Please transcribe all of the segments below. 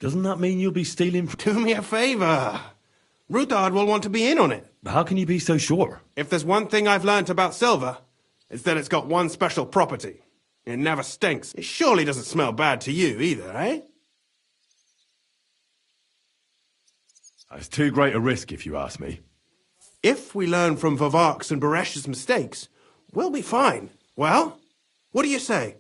Doesn't that mean you'll be stealing Do me a favor. Rutard will want to be in on it. How can you be so sure? If there's one thing I've learnt about silver, it's that it's got one special property. It never stinks. It surely doesn't smell bad to you either, eh? It's too great a risk, if you ask me. If we learn from Vivac's and Baresh's mistakes, we'll be fine. Well, what do you say?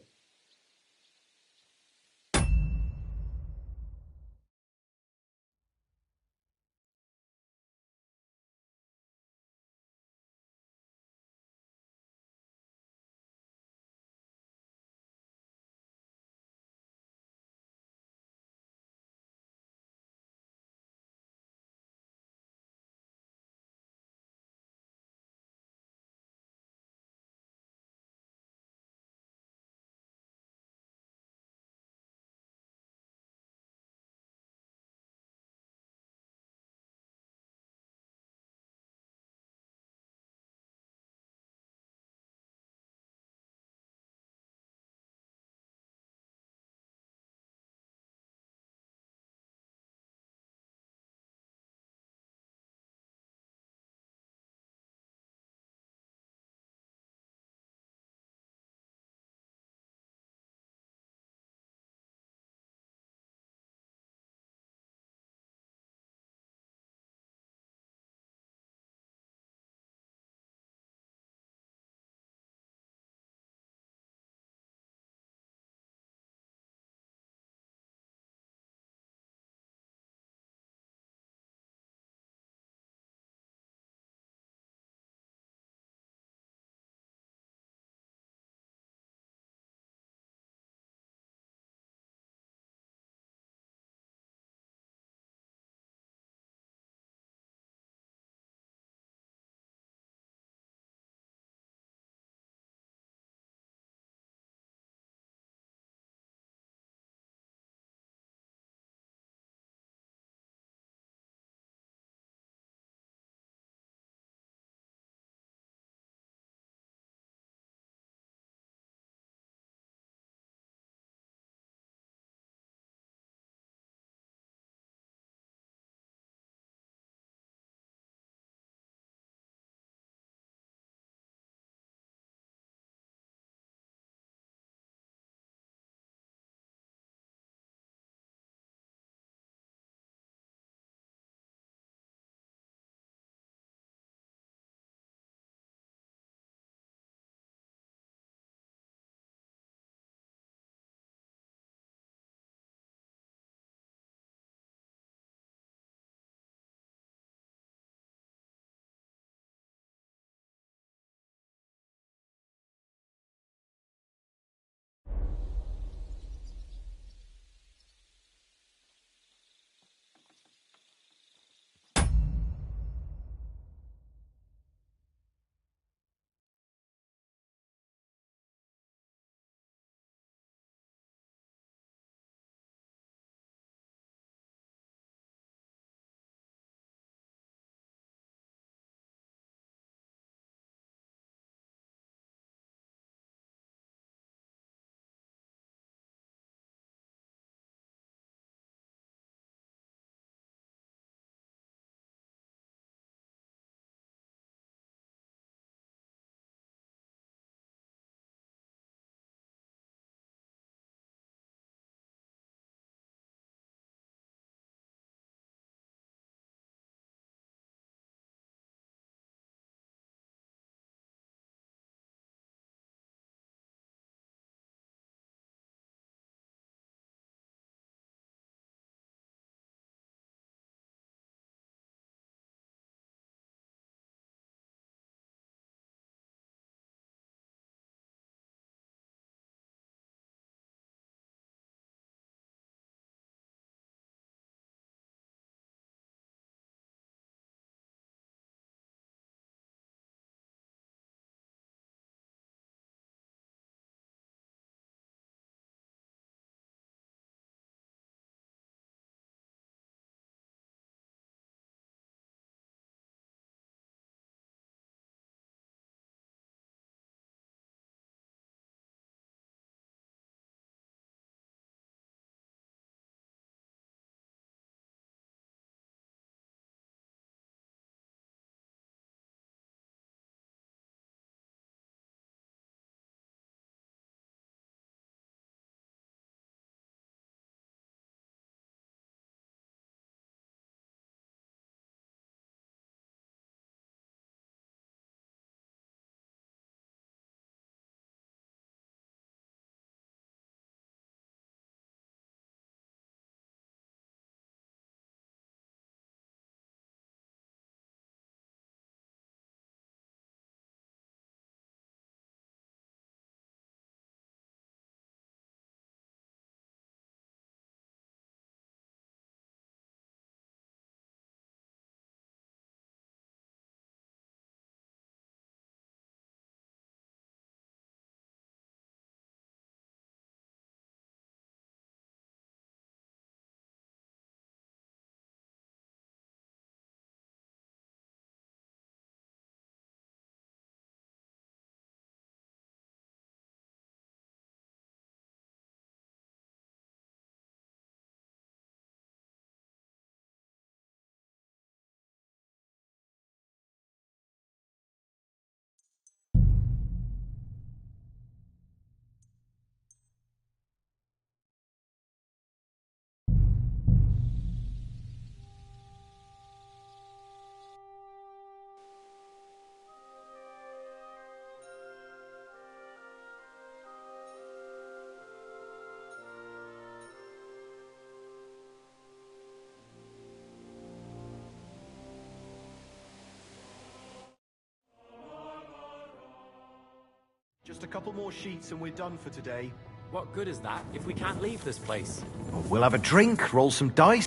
Just a couple more sheets and we're done for today. What good is that if we can't leave this place? We'll have a drink, roll some dice.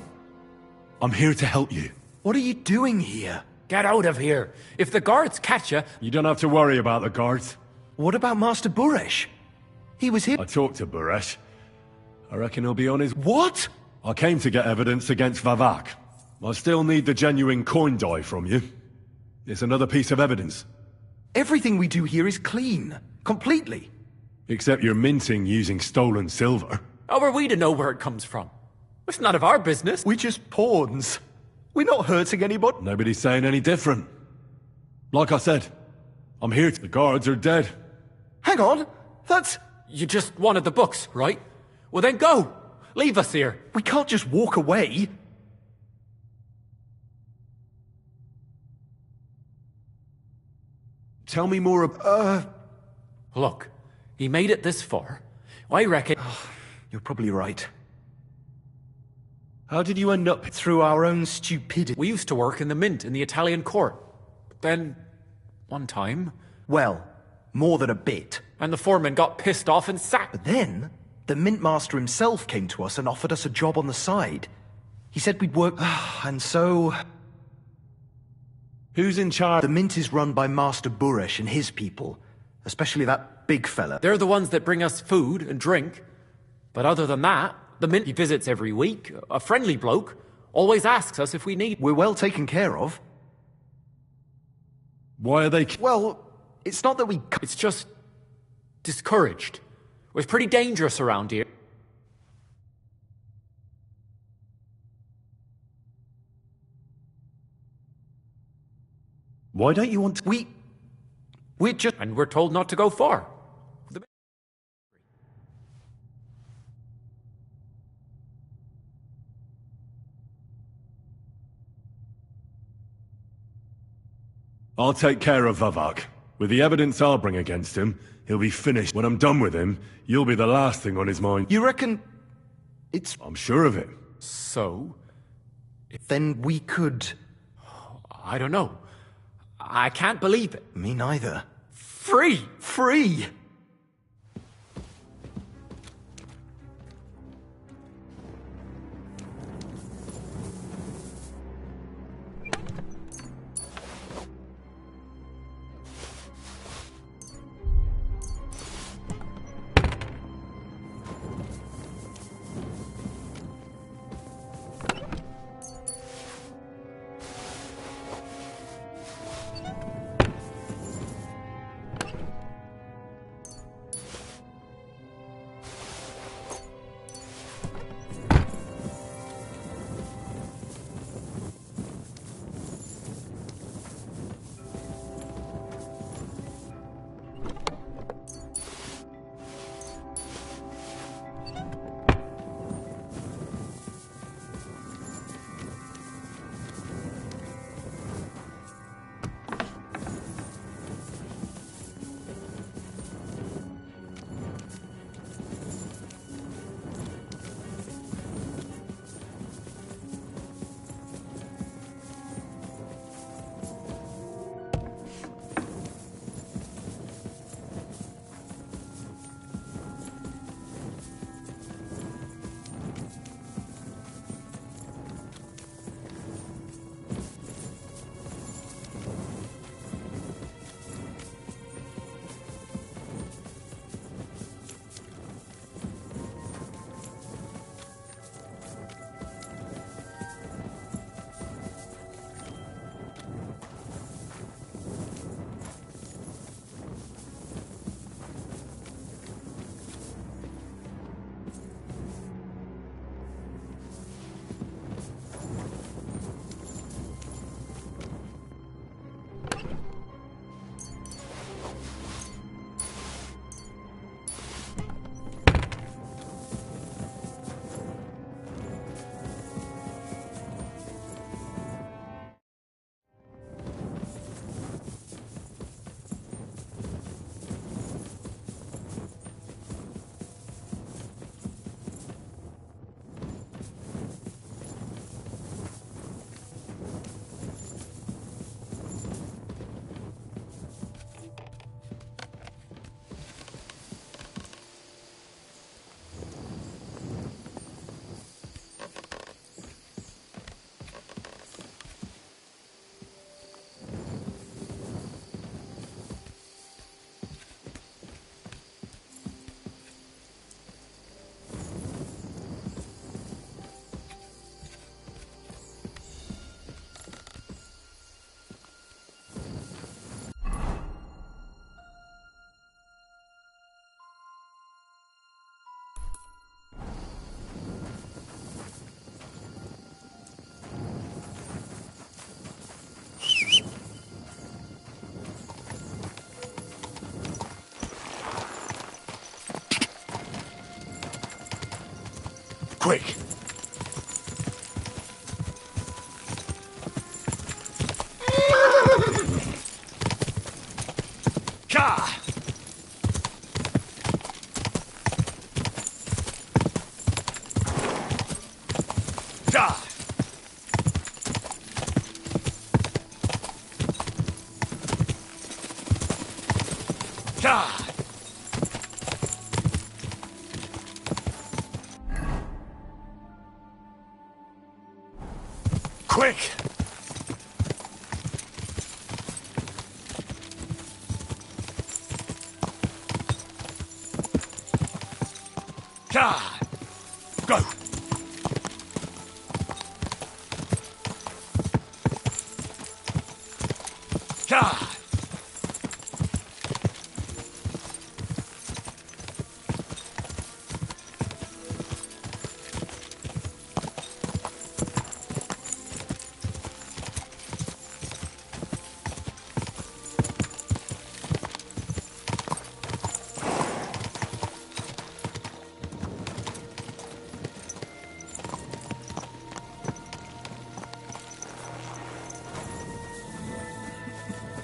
I'm here to help you. What are you doing here? Get out of here! If the guards catch you... You don't have to worry about the guards. What about Master Buresh? He was here. I talked to Buresh. I reckon he'll be on his... What? I came to get evidence against Vavak. I still need the genuine coin die from you. It's another piece of evidence. Everything we do here is clean. Completely. Except you're minting using stolen silver. How are we to know where it comes from? It's none of our business. We're just pawns. We're not hurting anybody. Nobody's saying any different. Like I said, I'm here. The guards are dead. Hang on. That's... You just wanted the books, right? Well then go! Leave us here. We can't just walk away. Tell me more Look, he made it this far. I reckon... You're probably right. How did you end up... Through our own stupidity. We used to work in the mint in the Italian court. Then, one time... Well, more than a bit. And the foreman got pissed off and sacked. But then, the mint master himself came to us and offered us a job on the side. He said we'd work... and so... Who's in charge? The mint is run by Master Buresh and his people. Especially that big fella. They're the ones that bring us food and drink. But other than that, the mint he visits every week, a friendly bloke, always asks us if we need... We're well taken care of. Why are they... Well, it's not that we... It's just... discouraged. It's pretty dangerous around here. Why don't you want to... We're just... And we're told not to go far. I'll take care of Vavak. With the evidence I'll bring against him, he'll be finished. When I'm done with him, you'll be the last thing on his mind. You reckon... It's... I'm sure of it. So? Then we could... I don't know. I can't believe it. Me neither. Free! Free! God! God! Quick! God! Go! God!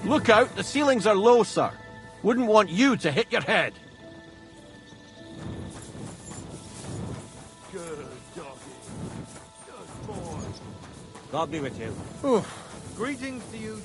Look out, the ceilings are low, sir. Wouldn't want you to hit your head. Good doggy. Good boy. God be with you. Greetings to you too.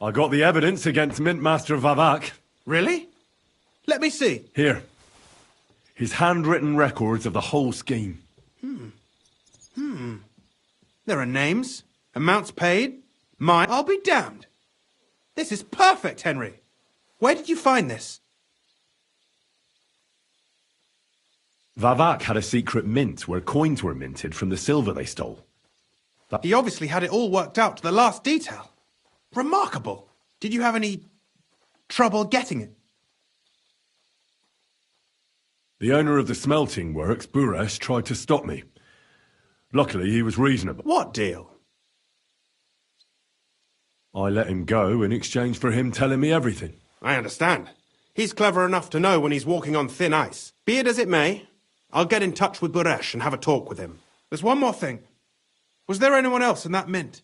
I got the evidence against Mintmaster Vavak. Really? Let me see. Here. His handwritten records of the whole scheme. There are names, amounts paid, mine. I'll be damned. This is perfect, Henry. Where did you find this? Vavak had a secret mint where coins were minted from the silver they stole. He obviously had it all worked out to the last detail. Remarkable. Did you have any trouble getting it? The owner of the smelting works, Buresh, tried to stop me. Luckily, he was reasonable. What deal? I let him go in exchange for him telling me everything. I understand. He's clever enough to know when he's walking on thin ice. Be it as it may, I'll get in touch with Buresh and have a talk with him. There's one more thing. Was there anyone else in that mint?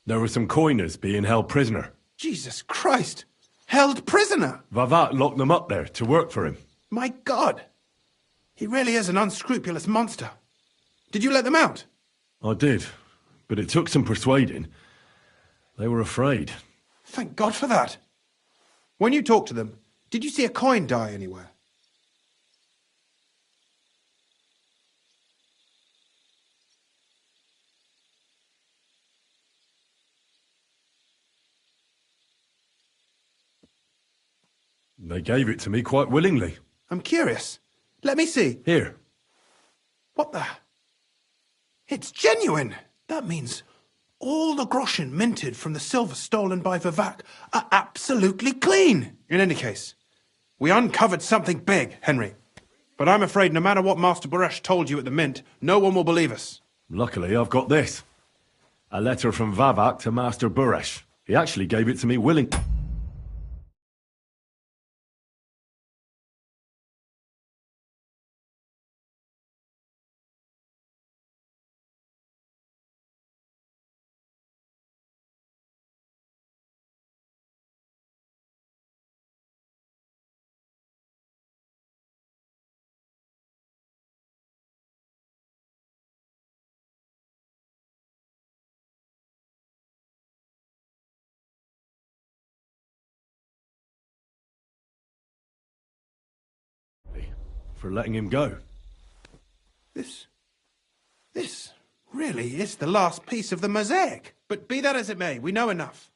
There were some coiners being held prisoner. Jesus Christ! Held prisoner! Vavak locked them up there to work for him. My God! He really is an unscrupulous monster. Did you let them out? I did, but it took some persuading. They were afraid. Thank God for that. When you talked to them, did you see a coin die anywhere? They gave it to me quite willingly. I'm curious. Let me see. Here. What the? It's genuine! That means all the groschen minted from the silver stolen by Vivak are absolutely clean. In any case, we uncovered something big, Henry. But I'm afraid no matter what Master Baresh told you at the Mint, no one will believe us. Luckily, I've got this. A letter from Vavak to Master Baresh. He actually gave it to me willing. For letting him go. This really is the last piece of the mosaic. But be that as it may, we know enough.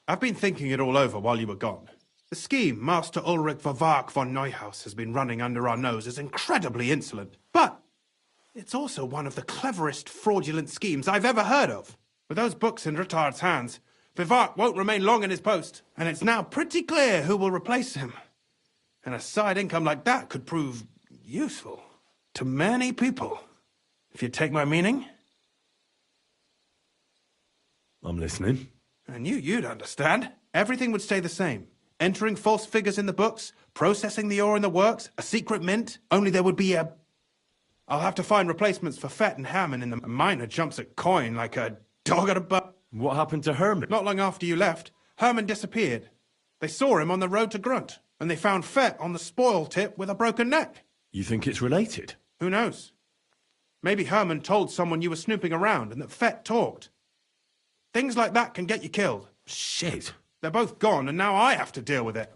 I've been thinking it all over while you were gone. The scheme Master Ulrich Vavak von Neuhaus has been running under our nose is incredibly insolent. But it's also one of the cleverest fraudulent schemes I've ever heard of. With those books in Rittard's hands, Vivak won't remain long in his post, and it's now pretty clear who will replace him. And a side income like that could prove useful to many people, if you take my meaning. I'm listening. I knew you'd understand. Everything would stay the same. Entering false figures in the books, processing the ore in the works, a secret mint, only there would be a... I'll have to find replacements for Fett and Hammond in the miner jumps at coin like a dog at a butt. What happened to Herman? Not long after you left, Herman disappeared. They saw him on the road to Grunt, and they found Fett on the spoil tip with a broken neck. You think it's related? Who knows? Maybe Herman told someone you were snooping around and that Fett talked. Things like that can get you killed. Shit. They're both gone, and now I have to deal with it.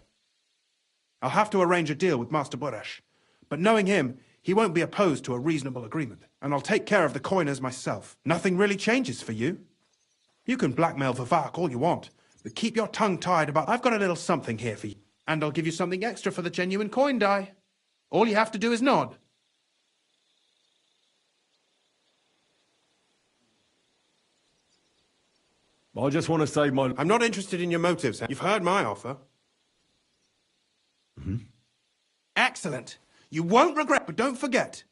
I'll have to arrange a deal with Master Baresh. But knowing him, he won't be opposed to a reasonable agreement. And I'll take care of the coiners myself. Nothing really changes for you. You can blackmail Vivak all you want, but keep your tongue tied about, I've got a little something here for you. And I'll give you something extra for the genuine coin die. All you have to do is nod. I just want to say my... I'm not interested in your motives. You've heard my offer. Excellent. You won't regret, but don't forget.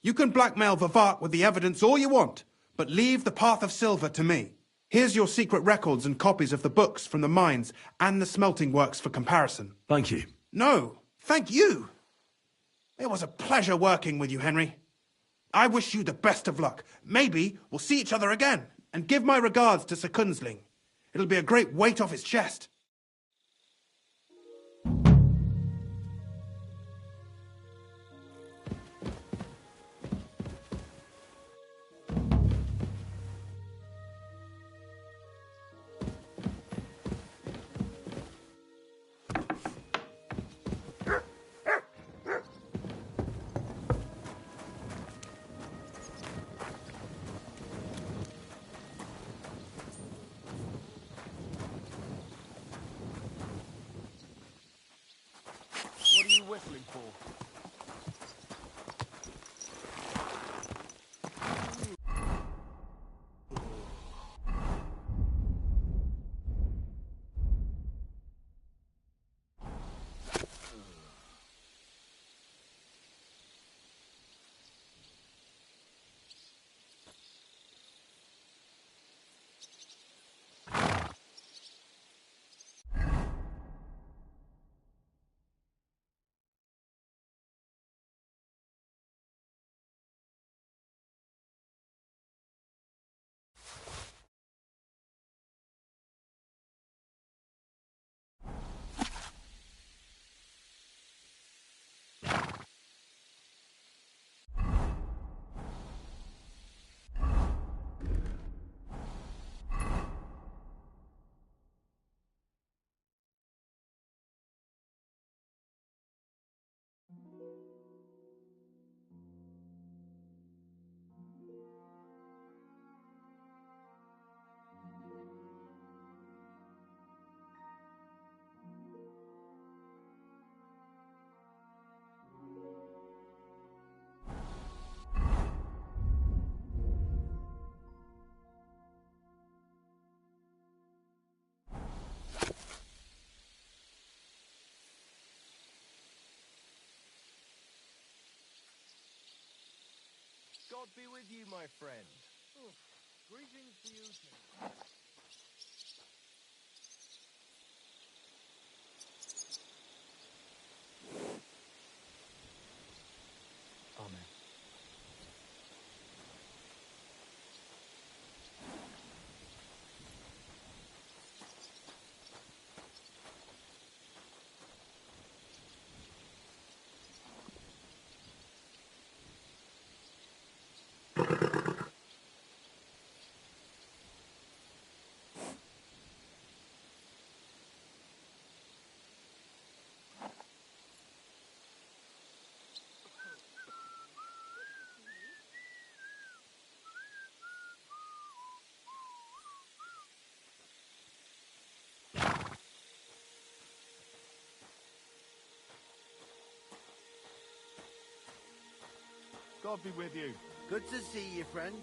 You can blackmail Vivak with the evidence all you want, but leave the Path of Silver to me. Here's your secret records and copies of the books from the mines and the smelting works for comparison. Thank you. No, thank you. It was a pleasure working with you, Henry. I wish you the best of luck. Maybe we'll see each other again. And give my regards to Sir Kunzling. It'll be a great weight off his chest. What are you whistling for? God be with you, my friend. Greetings to you too. Amen. God be with you. Good to see you, friend.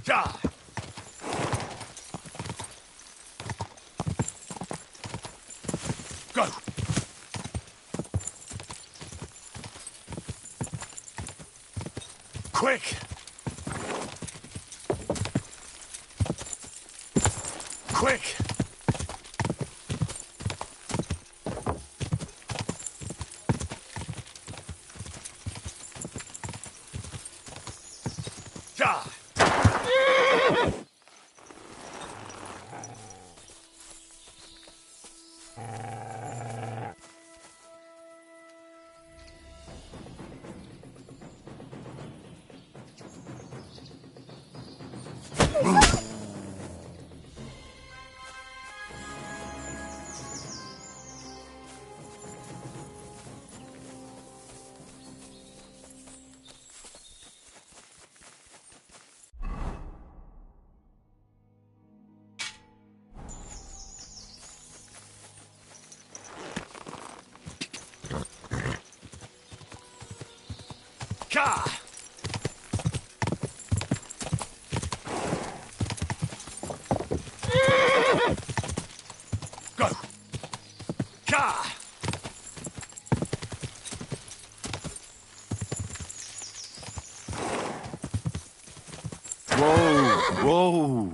Ja! Go! Quick! Quick! Ka! Go! Ka! Whoa, whoa.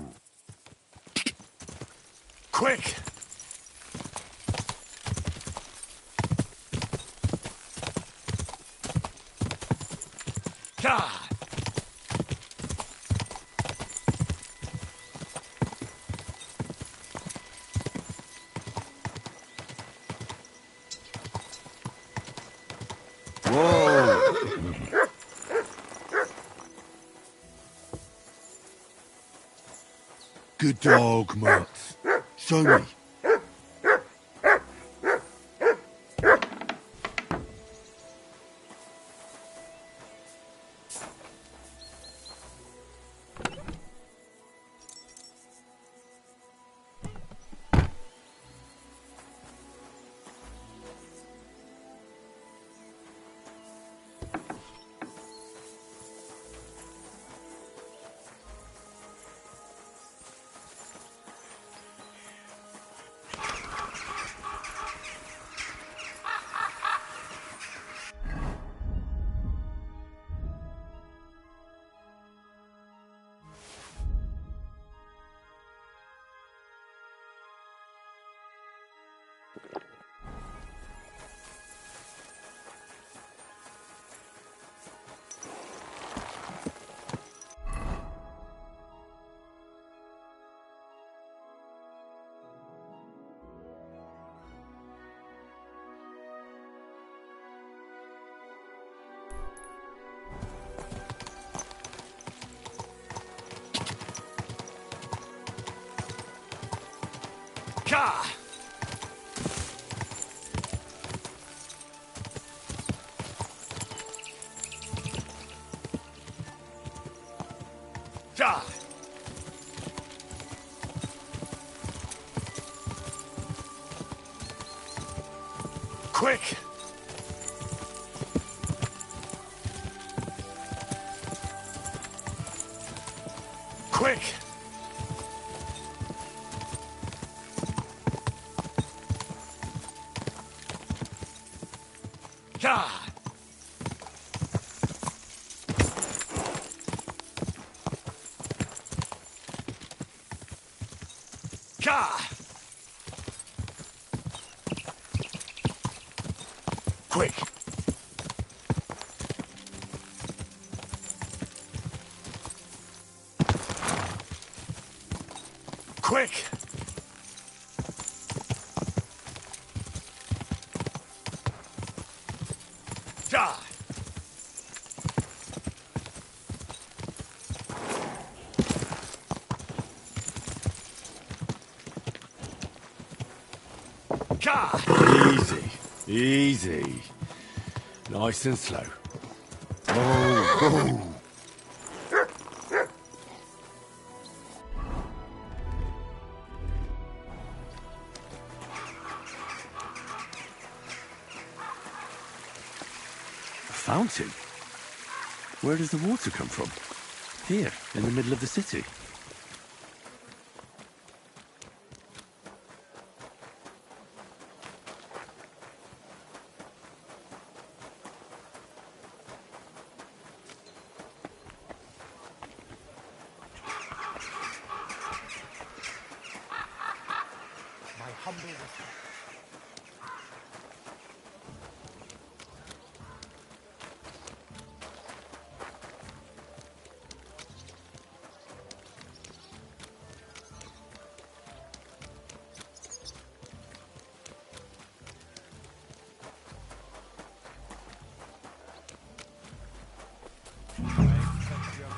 Quick! Ka! Whoa. Good dog, Mats. Show me. Ka! Ka! Quick! Quick! Ka! Ka! Quick! Quick! Die! Easy, easy. Nice and slow. Oh, oh. A fountain? Where does the water come from? Here, in the middle of the city.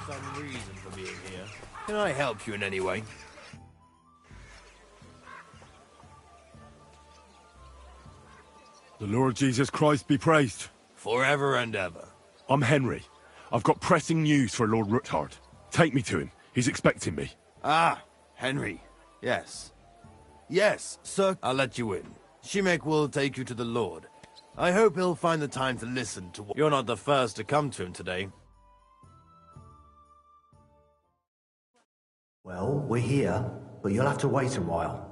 Some reason for being here. Can I help you in any way? The Lord Jesus Christ be praised. Forever and ever. I'm Henry. I've got pressing news for Lord Ruthard. Take me to him. He's expecting me. Ah, Henry. Yes. Yes, sir. I'll let you in. Shimek will take you to the Lord. I hope he'll find the time to listen to what... You're not the first to come to him today. Well, we're here, but you'll have to wait a while.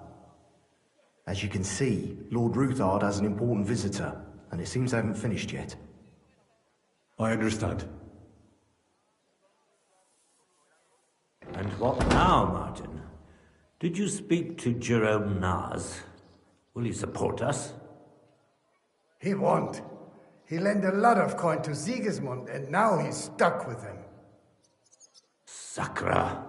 As you can see, Lord Ruthard has an important visitor, and it seems they haven't finished yet. I understand. And what now, Martin? Did you speak to Jerome Naz? Will he support us? He won't. He lent a lot of coin to Sigismund, and now he's stuck with him. Sakra.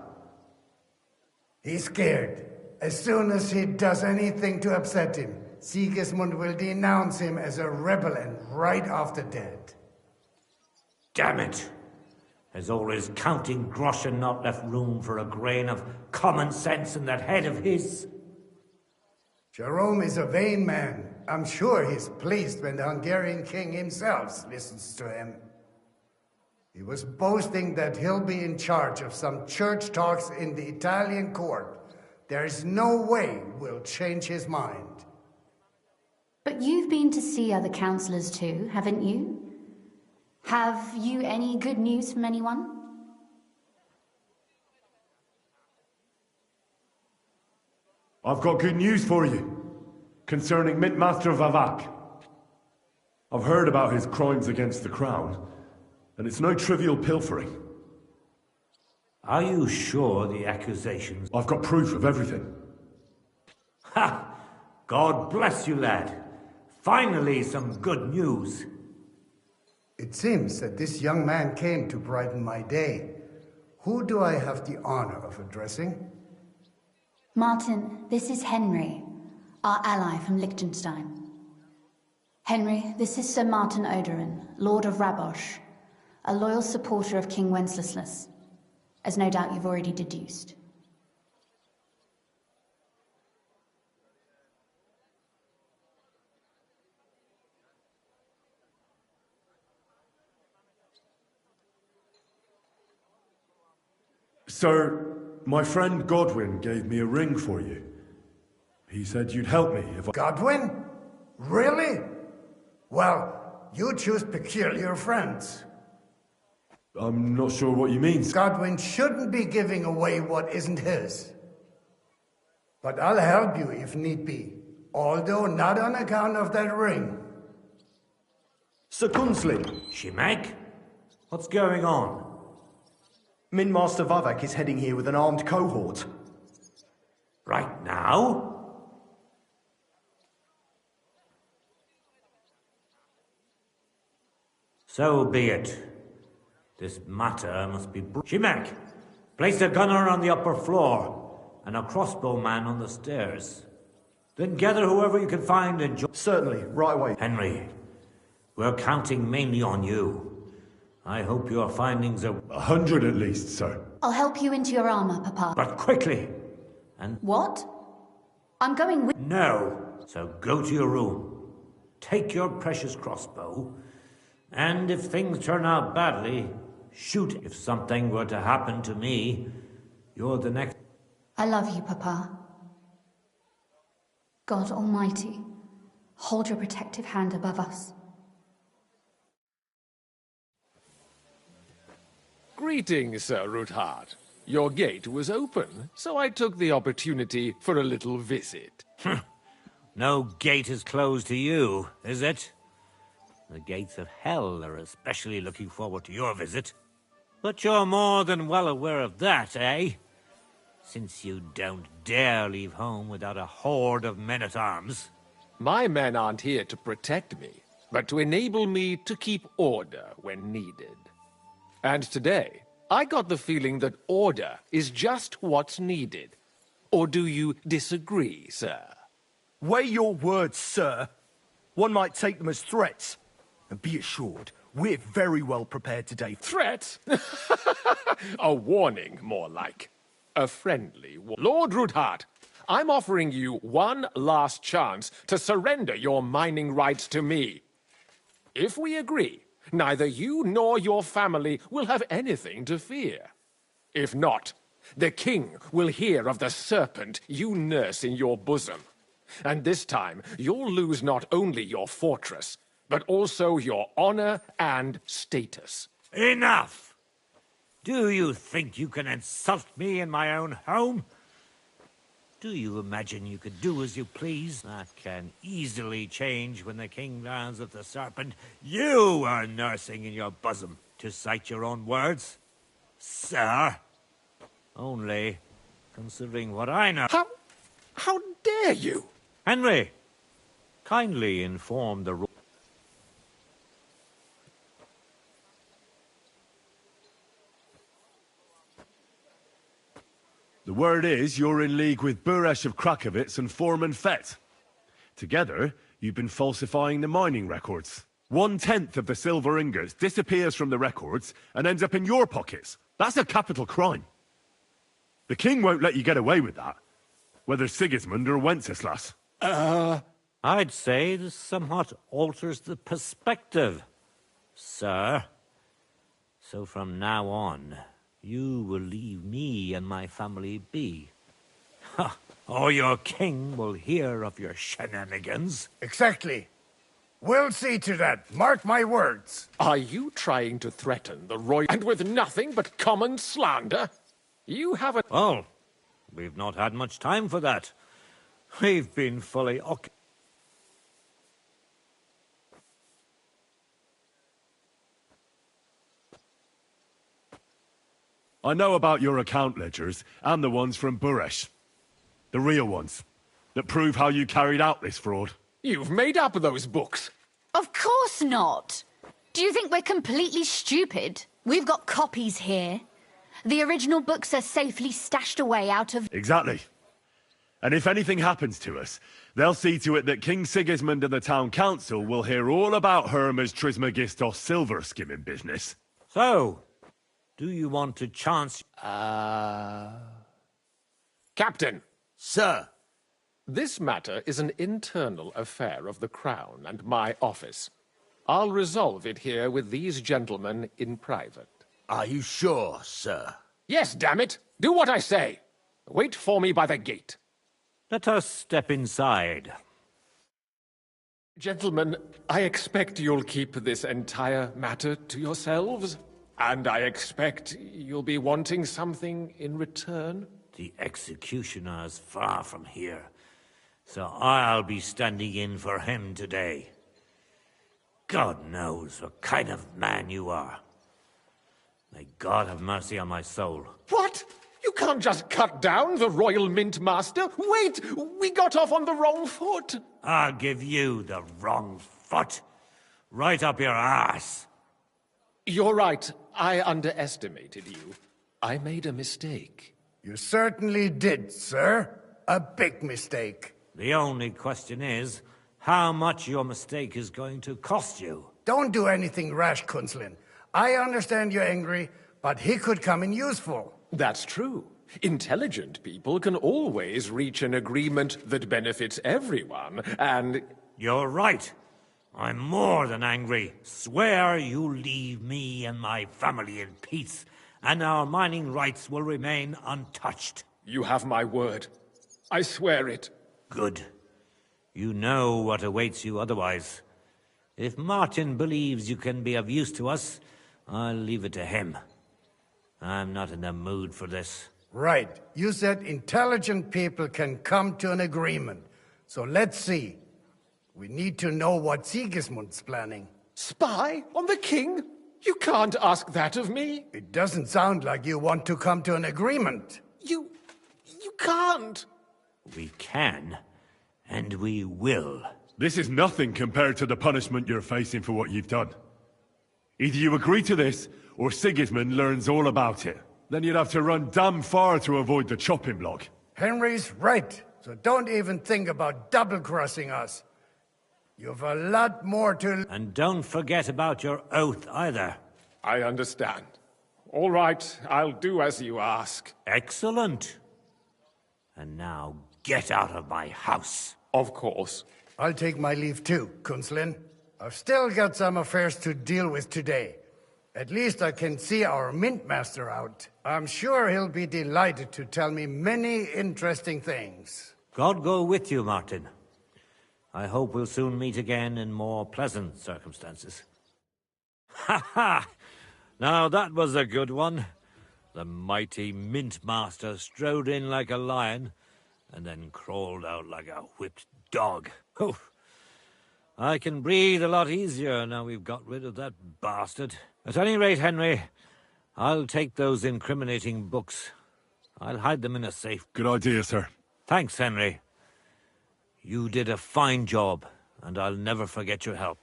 He's scared. As soon as he does anything to upset him, Sigismund will denounce him as a rebel and right after dead. Damn it! Has all his counting groschen not left room for a grain of common sense in that head of his? Jerome is a vain man. I'm sure he's pleased when the Hungarian king himself listens to him. He was boasting that he'll be in charge of some church talks in the Italian court. There is no way we'll change his mind. But you've been to see other councillors too, haven't you? Have you any good news from anyone? I've got good news for you, concerning Mintmaster Vavak. I've heard about his crimes against the crown, and it's no trivial pilfering. Are you sure the accusations... I've got proof of everything. Ha! God bless you, lad. Finally, some good news. It seems that this young man came to brighten my day. Who do I have the honor of addressing? Martin, this is Henry, our ally from Liechtenstein. Henry, this is Sir Martin Oderin, Lord of Rabosh, a loyal supporter of King Wenceslas, as no doubt you've already deduced. Sir, my friend Godwin gave me a ring for you. He said you'd help me if I... Godwin? Really? Well, you choose peculiar friends. I'm not sure what you mean. Godwin shouldn't be giving away what isn't his. But I'll help you if need be, although not on account of that ring. Sir Kunslin, Shimek? What's going on? Mintmaster Vavak is heading here with an armed cohort. Right now? So be it. This matter must be... Shimek, place a gunner on the upper floor and a crossbowman on the stairs. Then gather whoever you can find and join... Certainly, right away. Henry, we're counting mainly on you. I hope your findings are... 100 at least, sir. I'll help you into your armor, Papa. But quickly! And... What? I'm going with... No. So go to your room. Take your precious crossbow. And if things turn out badly, shoot. If something were to happen to me, you're the next... I love you, Papa. God Almighty, hold your protective hand above us. Greetings, Sir Ruthard. Your gate was open, so I took the opportunity for a little visit. No gate is closed to you, is it? The gates of hell are especially looking forward to your visit. But you're more than well aware of that, eh? Since you don't dare leave home without a horde of men-at-arms. My men aren't here to protect me, but to enable me to keep order when needed. And today, I got the feeling that order is just what's needed. Or do you disagree, sir? Weigh your words, sir. One might take them as threats. And be assured, we're very well prepared today. Threat? A warning, more like. A friendly Lord Ruthard, I'm offering you one last chance to surrender your mining rights to me. If we agree, neither you nor your family will have anything to fear. If not, the king will hear of the serpent you nurse in your bosom. And this time, you'll lose not only your fortress, but also your honor and status. Enough! Do you think you can insult me in my own home? Do you imagine you could do as you please? That can easily change when the king learns of the serpent you are nursing in your bosom, to cite your own words, sir. Only, considering what I know... How dare you? Henry, kindly inform the... The word is you're in league with Buresh of Krakowitz and Foreman Fett. Together, you've been falsifying the mining records. 1/10 of the silver ingots disappears from the records and ends up in your pockets. That's a capital crime. The king won't let you get away with that, whether Sigismund or Wenceslas. I'd say this somewhat alters the perspective, sir. So from now on, you will leave me and my family be. Or your king will hear of your shenanigans. Exactly. We'll see to that. Mark my words. Are you trying to threaten the royal... and with nothing but common slander? You haven't... Well, we've not had much time for that. We've been fully occupied. I know about your account ledgers, and the ones from Buresh. The real ones, that prove how you carried out this fraud. You've made up those books. Of course not. Do you think we're completely stupid? We've got copies here. The original books are safely stashed away out of... Exactly. And if anything happens to us, they'll see to it that King Sigismund and the town council will hear all about Hermes Trismegistos silver skimming business. So, do you want to chance... Captain. Sir. This matter is an internal affair of the Crown and my office. I'll resolve it here with these gentlemen in private. Are you sure, sir? Yes, damn it! Do what I say! Wait for me by the gate. Let us step inside. Gentlemen, I expect you'll keep this entire matter to yourselves. And I expect you'll be wanting something in return. The executioner is far from here, so I'll be standing in for him today. God knows what kind of man you are. May God have mercy on my soul. What? You can't just cut down the Royal Mint Master. Wait! We got off on the wrong foot. I'll give you the wrong foot. Right up your ass. You're right. I underestimated you. I made a mistake. You certainly did, sir. A big mistake. The only question is, how much your mistake is going to cost you. Don't do anything rash, Kunslin. I understand you're angry, but he could come in useful. That's true. Intelligent people can always reach an agreement that benefits everyone, and... You're right. I'm more than angry. Swear you'll leave me and my family in peace, and our mining rights will remain untouched. You have my word. I swear it. Good. You know what awaits you otherwise. If Martin believes you can be of use to us, I'll leave it to him. I'm not in the mood for this. Right. You said intelligent people can come to an agreement. So let's see. We need to know what Sigismund's planning. Spy on the king? You can't ask that of me. It doesn't sound like you want to come to an agreement. can't. We can, and we will. This is nothing compared to the punishment you're facing for what you've done. Either you agree to this, or Sigismund learns all about it. Then you'd have to run damn far to avoid the chopping block. Henry's right, so don't even think about double-crossing us. You've a lot more to... And don't forget about your oath either. I understand. All right, I'll do as you ask. Excellent. And now get out of my house. Of course. I'll take my leave too, Kunslin. I've still got some affairs to deal with today. At least I can see our Mint Master out. I'm sure he'll be delighted to tell me many interesting things. God go with you, Martin. I hope we'll soon meet again in more pleasant circumstances. Ha ha! Now that was a good one. The mighty Mint Master strode in like a lion, and then crawled out like a whipped dog. Oof. I can breathe a lot easier now we've got rid of that bastard. At any rate, Henry, I'll take those incriminating books. I'll hide them in a safe. Good idea, sir. Thanks, Henry. You did a fine job, and I'll never forget your help.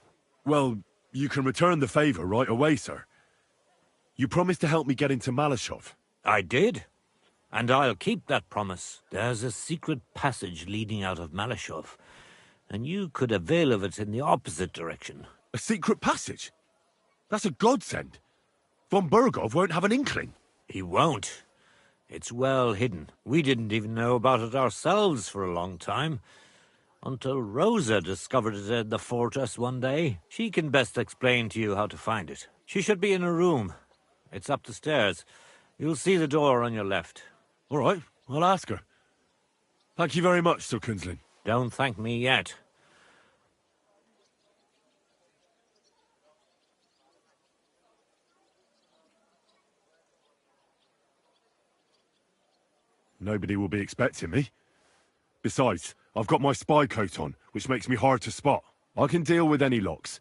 Well, you can return the favor right away, sir. You promised to help me get into Malashov. I did, and I'll keep that promise. There's a secret passage leading out of Malashov, and you could avail of it in the opposite direction. A secret passage? That's a godsend. Von Bergov won't have an inkling. He won't. It's well hidden. We didn't even know about it ourselves for a long time, until Rosa discovered it in the fortress one day. She can best explain to you how to find it. She should be in her room. It's up the stairs. You'll see the door on your left. All right, I'll ask her. Thank you very much, Sir Kunslin. Don't thank me yet. Nobody will be expecting me. Besides, I've got my spy coat on, which makes me hard to spot. I can deal with any locks,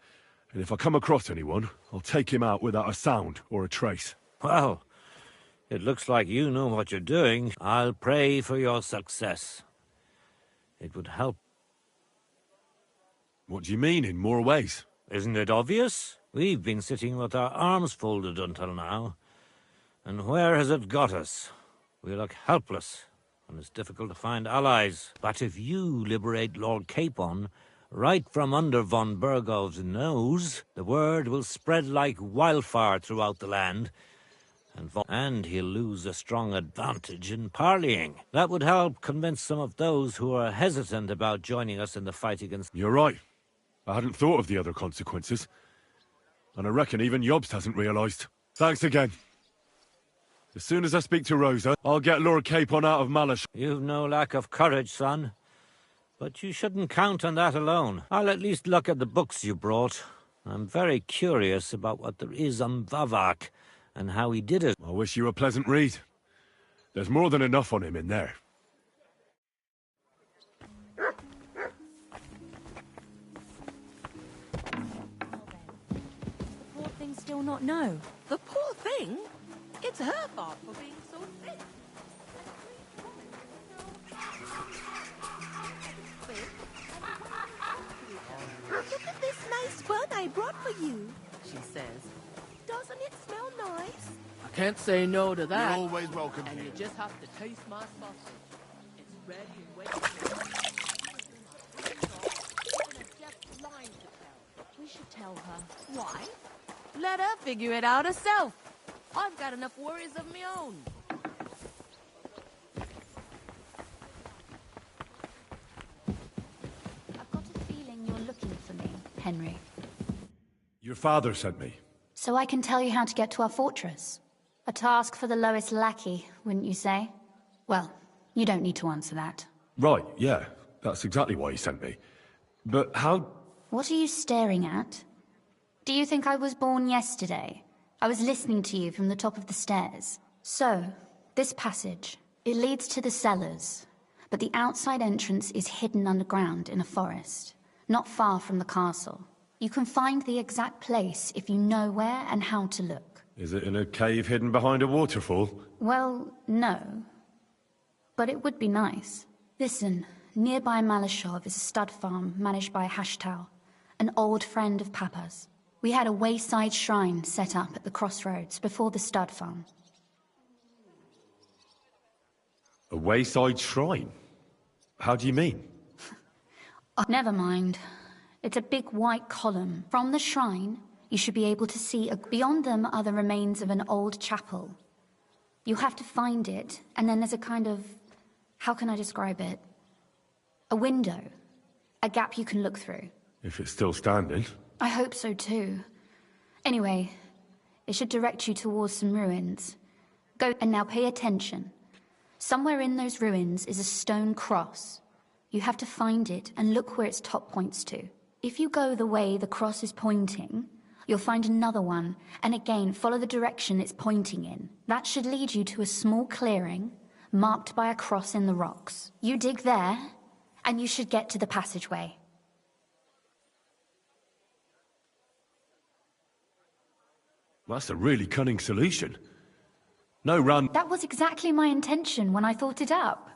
and if I come across anyone, I'll take him out without a sound or a trace. Well, it looks like you know what you're doing. I'll pray for your success. It would help. What do you mean, in more ways? Isn't it obvious? We've been sitting with our arms folded until now. And where has it got us? We look helpless, and it's difficult to find allies. But if you liberate Lord Capon, right from under von Bergov's nose, the word will spread like wildfire throughout the land, and he'll lose a strong advantage in parleying. That would help convince some of those who are hesitant about joining us in the fight against... You're right. I hadn't thought of the other consequences. And I reckon even Jobst hasn't realised. Thanks again. As soon as I speak to Rosa, I'll get Lord Capon out of Malash. You've no lack of courage, son. But you shouldn't count on that alone. I'll at least look at the books you brought. I'm very curious about what there is on Vavak, and how he did it. I wish you a pleasant read. There's more than enough on him in there. The poor thing still not know. The poor thing? It's her fault for being so sick. Look at this nice bun I brought for you, she says. Doesn't it smell nice? I can't say no to that. You're always welcome And here. you just have to taste my sausage. It's ready and waiting. We should tell her. Why? Let her figure it out herself. I've got enough worries of my own. I've got a feeling you're looking for me, Henry. Your father sent me. So I can tell you how to get to our fortress. A task for the lowest lackey, wouldn't you say? Well, you don't need to answer that. Right, yeah. That's exactly why he sent me. But how... What are you staring at? Do you think I was born yesterday? I was listening to you from the top of the stairs. So, this passage, it leads to the cellars, but the outside entrance is hidden underground in a forest, not far from the castle. You can find the exact place if you know where and how to look. Is it in a cave hidden behind a waterfall? Well, no. but it would be nice. Listen, nearby Malashov is a stud farm managed by Hashtal, an old friend of Papa's. We had a wayside shrine set up at the crossroads before the stud farm. A wayside shrine? How do you mean? Never mind. It's a big white column. From the shrine, you should be able to see beyond them are the remains of an old chapel. You have to find it, and then there's a kind of... how can I describe it? A window. A gap you can look through. If it's still standing. I hope so too. Anyway, it should direct you towards some ruins. Go, and now pay attention. Somewhere in those ruins is a stone cross. You have to find it and look where its top points to. If you go the way the cross is pointing, you'll find another one, and again follow the direction it's pointing in. That should lead you to a small clearing, marked by a cross in the rocks. You dig there, and you should get to the passageway. That's a really cunning solution. No run. That was exactly my intention when I thought it up.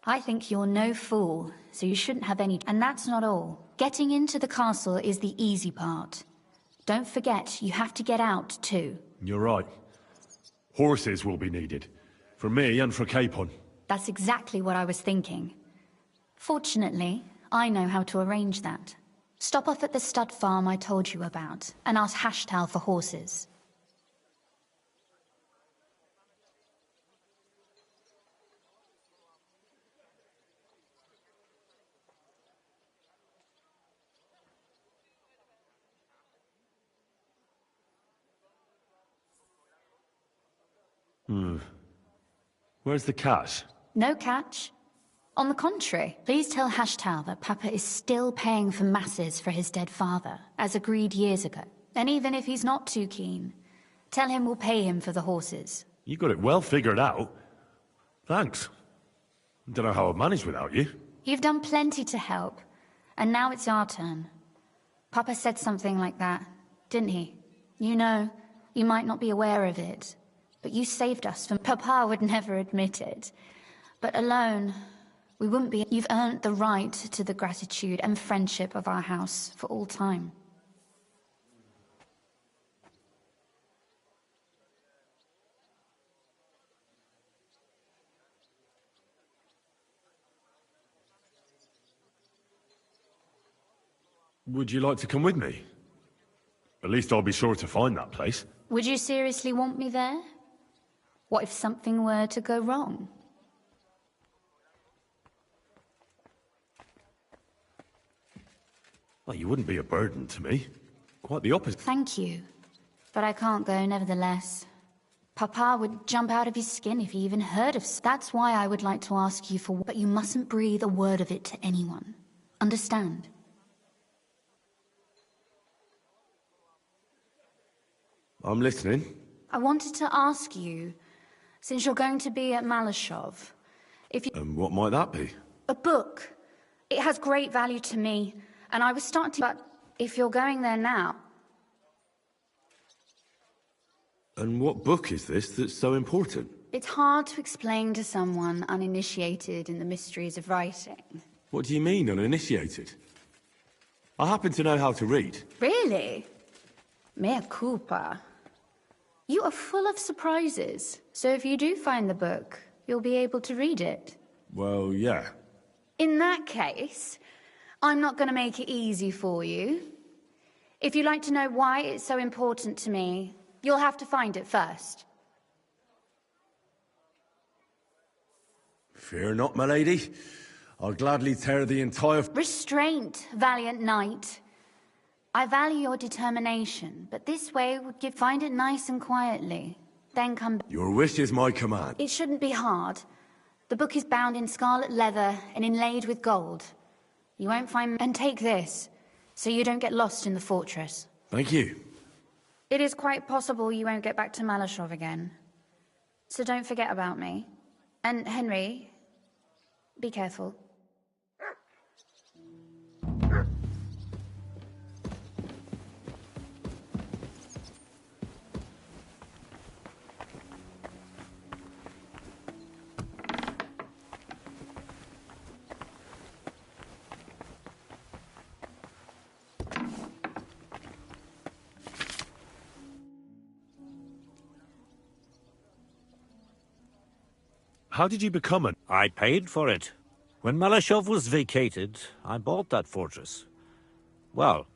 I think you're no fool, so you shouldn't have any... And that's not all. Getting into the castle is the easy part. Don't forget, you have to get out, too. You're right. Horses will be needed. For me and for Capon. That's exactly what I was thinking. Fortunately, I know how to arrange that. Stop off at the stud farm I told you about, and ask Hashtal for horses. Where's the cash? No catch. On the contrary, please tell Hashtal that Papa is still paying for masses for his dead father, as agreed years ago. And even if he's not too keen, tell him we'll pay him for the horses. You got it well figured out. Thanks. Don't know how I'd manage without you. You've done plenty to help, and now it's our turn. Papa said something like that, didn't he? You know, you might not be aware of it, but you saved us from... Papa would never admit it. But alone, we wouldn't be... You've earned the right to the gratitude and friendship of our house for all time. Would you like to come with me? At least I'll be sure to find that place. Would you seriously want me there? What if something were to go wrong? Well, you wouldn't be a burden to me. Quite the opposite. Thank you. But I can't go nevertheless. Papa would jump out of his skin if he even heard of... That's why I would like to ask you for... But you mustn't breathe a word of it to anyone. Understand? I'm listening. I wanted to ask you, since you're going to be at Malashov, if you... And what might that be? A book. It has great value to me, and I was starting to... But if you're going there now... And what book is this that's so important? It's hard to explain to someone uninitiated in the mysteries of writing. What do you mean, uninitiated? I happen to know how to read. Really? Mea culpa. You are full of surprises, so if you do find the book, you'll be able to read it. Well, yeah. In that case, I'm not going to make it easy for you. If you'd like to know why it's so important to me, you'll have to find it first. Fear not, my lady. I'll gladly tear the entire... Restraint, valiant knight. I value your determination, but this way would find it nice and quietly. Then come back. Your wish is my command. It shouldn't be hard. The book is bound in scarlet leather and inlaid with gold. You won't find... And take this, so you don't get lost in the fortress. Thank you. It is quite possible you won't get back to Malashov again. So don't forget about me. And Henry, be careful. How did you become an... I paid for it. When Malashov was vacated, I bought that fortress. Well,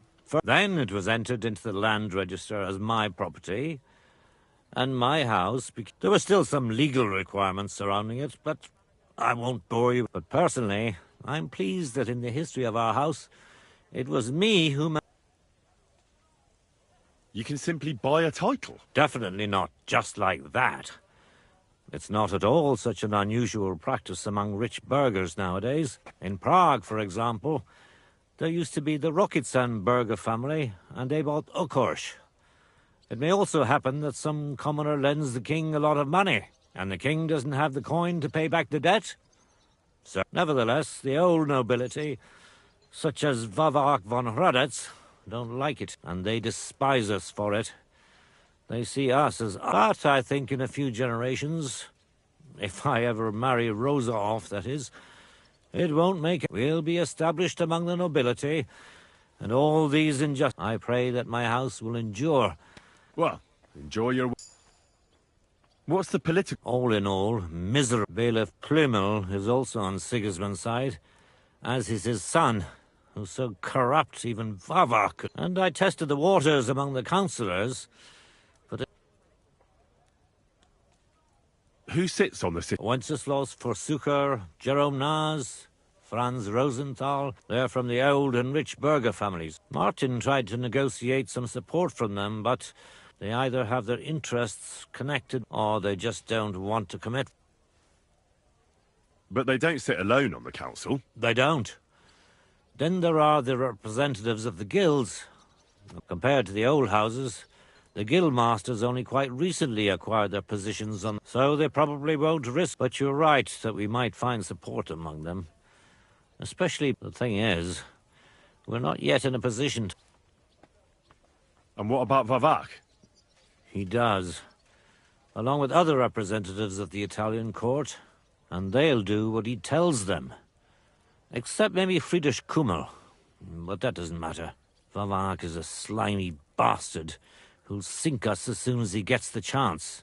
then it was entered into the land register as my property, and my house... There were still some legal requirements surrounding it, but I won't bore you. But personally, I'm pleased that in the history of our house, it was me who... You can simply buy a title? Definitely not just like that. It's not at all such an unusual practice among rich burghers nowadays. In Prague, for example, there used to be the Rokitsan burgher family, and they bought Okorsh. It may also happen that some commoner lends the king a lot of money, and the king doesn't have the coin to pay back the debt. So, nevertheless, the old nobility, such as Vavark von Hradec, don't like it, and they despise us for it. They see us as... But I think in a few generations, if I ever marry Rosa off, that is, it won't make it. We'll be established among the nobility, and all these injustices. I pray that my house will endure. Well, enjoy your... What's the political... All in all, miserable. Bailiff Plymel is also on Sigismund's side, as is his son, who's so corrupt even Vavark. And I tested the waters among the councillors, but... Who sits on the... Wenceslaus Forsucher, Jerome Naz, Franz Rosenthal. They're from the old and rich burgher families. Martin tried to negotiate some support from them, but they either have their interests connected or they just don't want to commit. But they don't sit alone on the council. They don't. Then there are the representatives of the guilds. Compared to the old houses, the guild masters only quite recently acquired their positions on... So they probably won't risk. But you're right that we might find support among them. Especially, the thing is, we're not yet in a position to... And what about Vavark? He does, along with other representatives of the Italian court, and they'll do what he tells them. Except maybe Friedrich Kummel, but that doesn't matter. Vavark is a slimy bastard who'll sink us as soon as he gets the chance.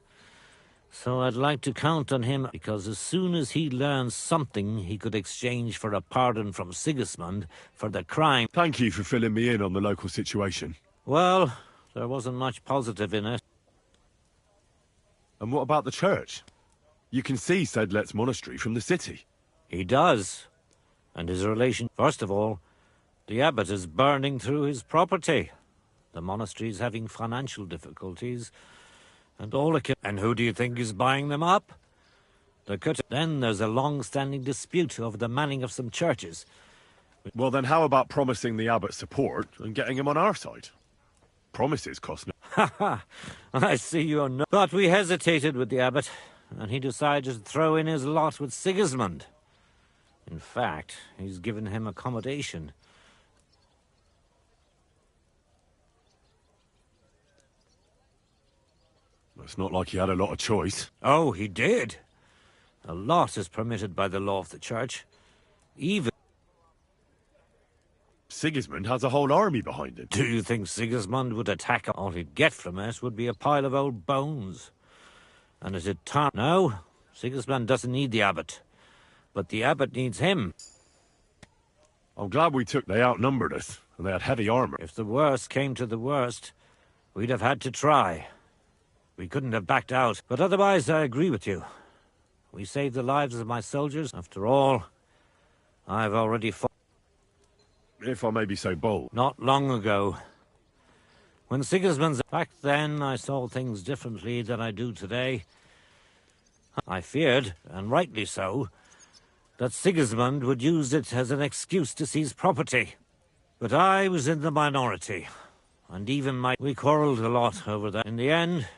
So I'd like to count on him, because as soon as he learns something he could exchange for a pardon from Sigismund for the crime... Thank you for filling me in on the local situation. Well, there wasn't much positive in it. And what about the church? You can see Sedlet's monastery from the city. He does. And his relation... First of all, the abbot is burning through his property. The monastery's having financial difficulties, and all it can... And who do you think is buying them up? Then there's a long-standing dispute over the manning of some churches. Well, then how about promising the abbot support and getting him on our side? Promises cost no... Ha ha! I see you're not... But we hesitated with the abbot, and he decided to throw in his lot with Sigismund. In fact, he's given him accommodation. It's not like he had a lot of choice. Oh, he did. A lot is permitted by the law of the church. Even... Sigismund has a whole army behind him. Do you think Sigismund would attack? All he'd get from us would be a pile of old bones. And it'd turn... No, Sigismund doesn't need the abbot. But the abbot needs him. I'm glad we took... They outnumbered us, and they had heavy armor. If the worst came to the worst, we'd have had to try. We couldn't have backed out. But otherwise, I agree with you. We saved the lives of my soldiers. After all, I've already fought... If I may be so bold. Not long ago. When Sigismund's... Back then, I saw things differently than I do today. I feared, and rightly so, that Sigismund would use it as an excuse to seize property. But I was in the minority, and even we quarreled a lot over that. In the end,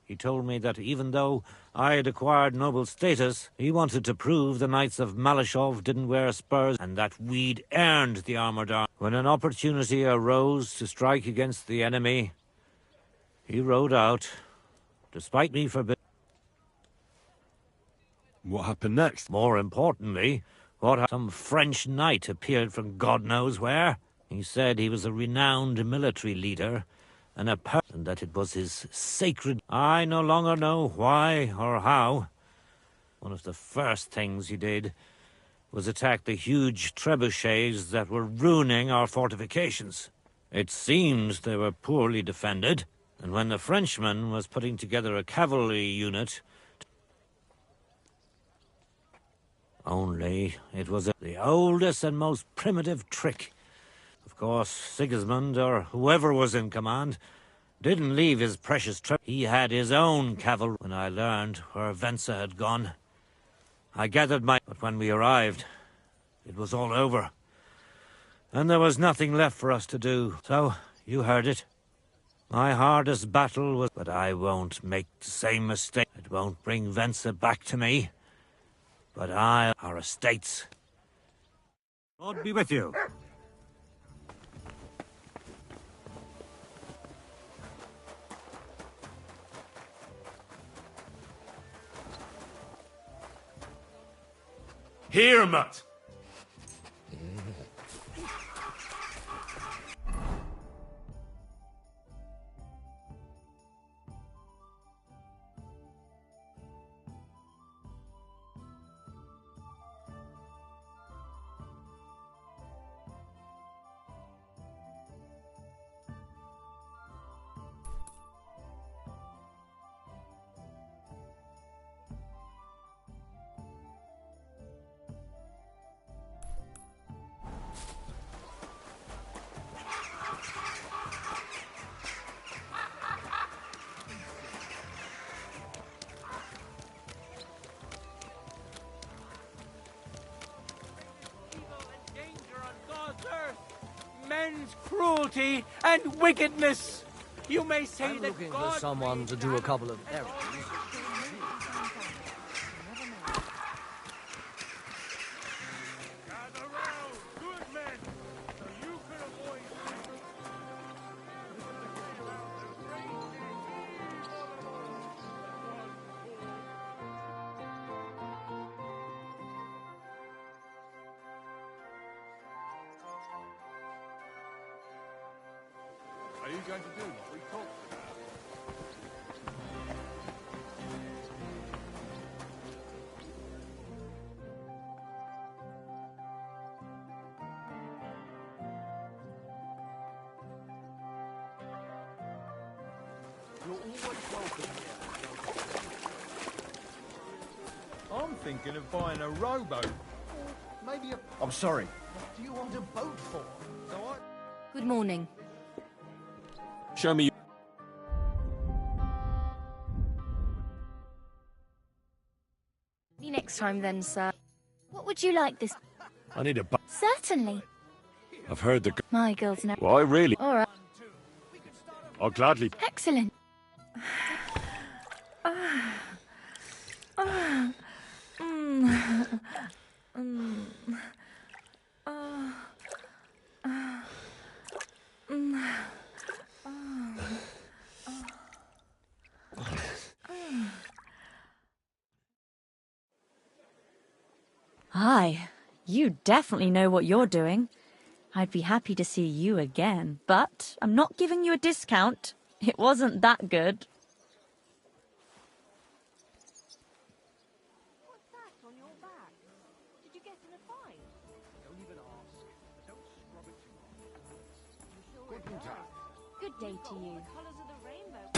he told me that even though I had acquired noble status, he wanted to prove the Knights of Malashov didn't wear spurs, and that we'd earned the armored arm. When an opportunity arose to strike against the enemy, he rode out, despite me forbidding. What happened next? More importantly, some French knight appeared from God knows where. He said he was a renowned military leader, and that it was his sacred... I no longer know why or how, One of the first things he did was attack the huge trebuchets that were ruining our fortifications. It seems they were poorly defended, and when the Frenchman was putting together a cavalry unit, only it was the oldest and most primitive trick. Of course, Sigismund, or whoever was in command, didn't leave his precious he had his own cavalry. When I learned where Venza had gone, I gathered my... But when we arrived, it was all over. And there was nothing left for us to do. So, you heard it. My hardest battle was... But I won't make the same mistake. It won't bring Venza back to me. But our estates. God be with you. Here, Mutt! Men's cruelty and wickedness. You may say I'm that looking God for someone to do a couple of errands. Are you going to do what we talked about? You're always welcome here. I'm thinking of buying a rowboat. Maybe a... I'm sorry. What do you want a boat for? Good morning. Show me. See you next time then, sir. What would you like this? I need a bu- Certainly. I've heard the... My girls know. Why, really? All right. I'll gladly... Excellent. Hi, you definitely know what you're doing. I'd be happy to see you again, but I'm not giving you a discount. It wasn't that good. What's that on your back? Did you get in a fight? Don't even ask. Don't scrub it too much. Guten Tag. Good day to you. The colours of the rainbow.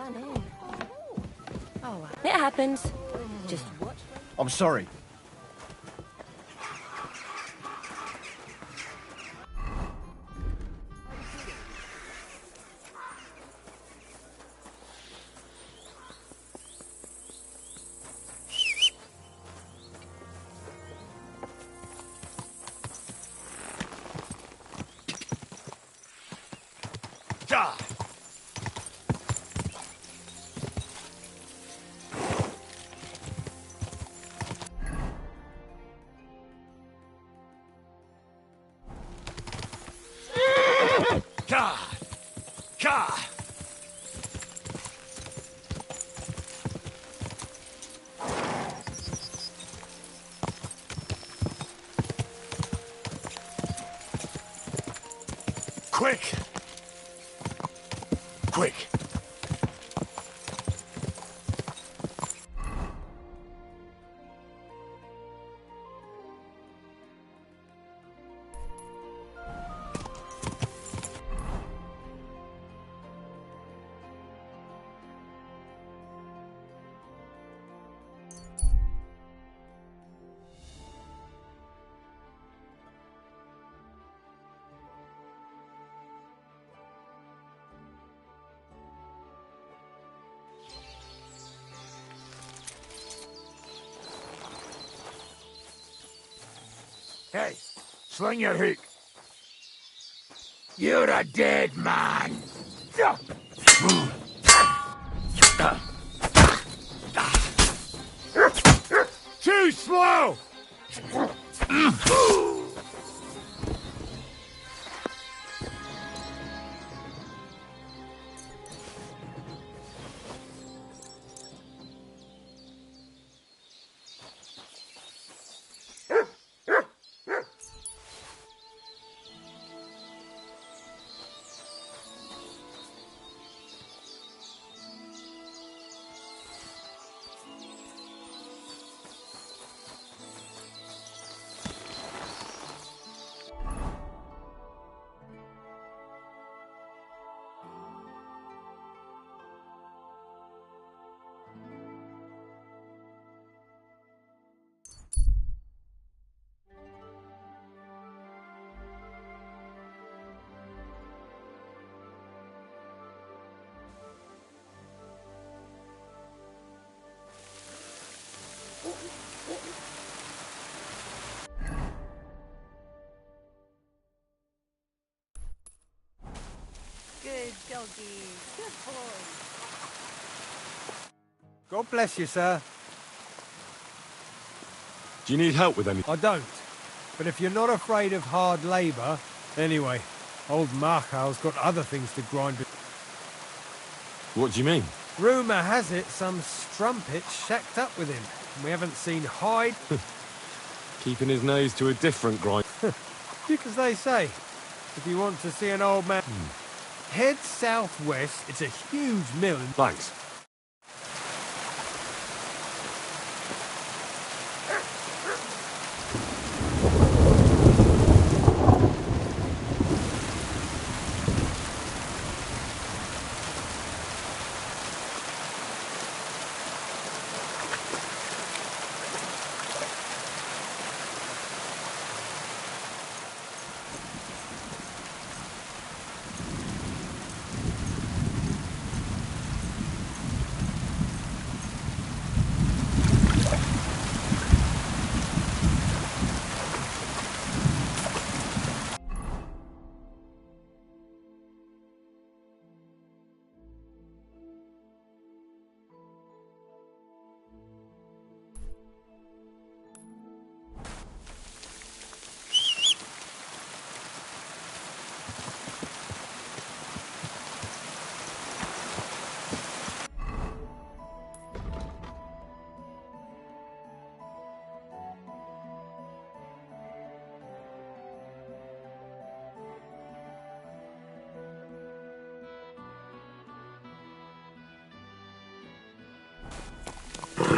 done, eh? Oh, well. It happens. Just watch. I'm sorry. Quick! Quick! Hey, sling your hook. You're a dead man. Too slow! Good doggy. Good boy. God bless you, sir. Do you need help with anything? I don't. But if you're not afraid of hard labour... Anyway, old Markow's got other things to grind with. What do you mean? Rumour has it some strumpet shacked up with him. We haven't seen hide. Keeping his nose to a different grind. Quick as they say. If you want to see an old man... Head southwest. It's a huge mill. Thanks.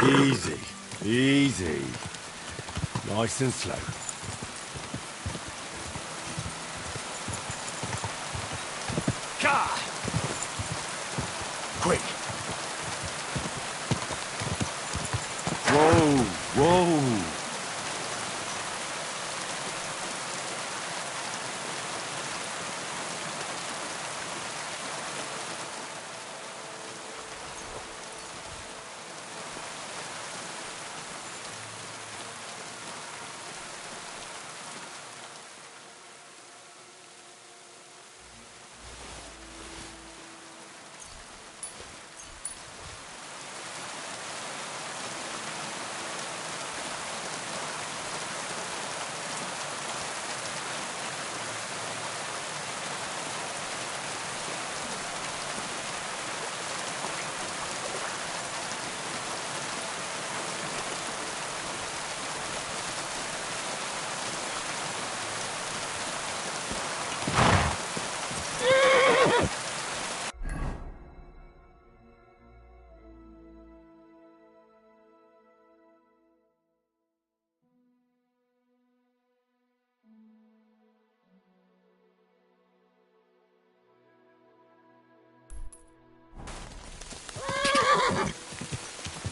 Easy, easy. Nice and slow. Car! Quick! Whoa, whoa.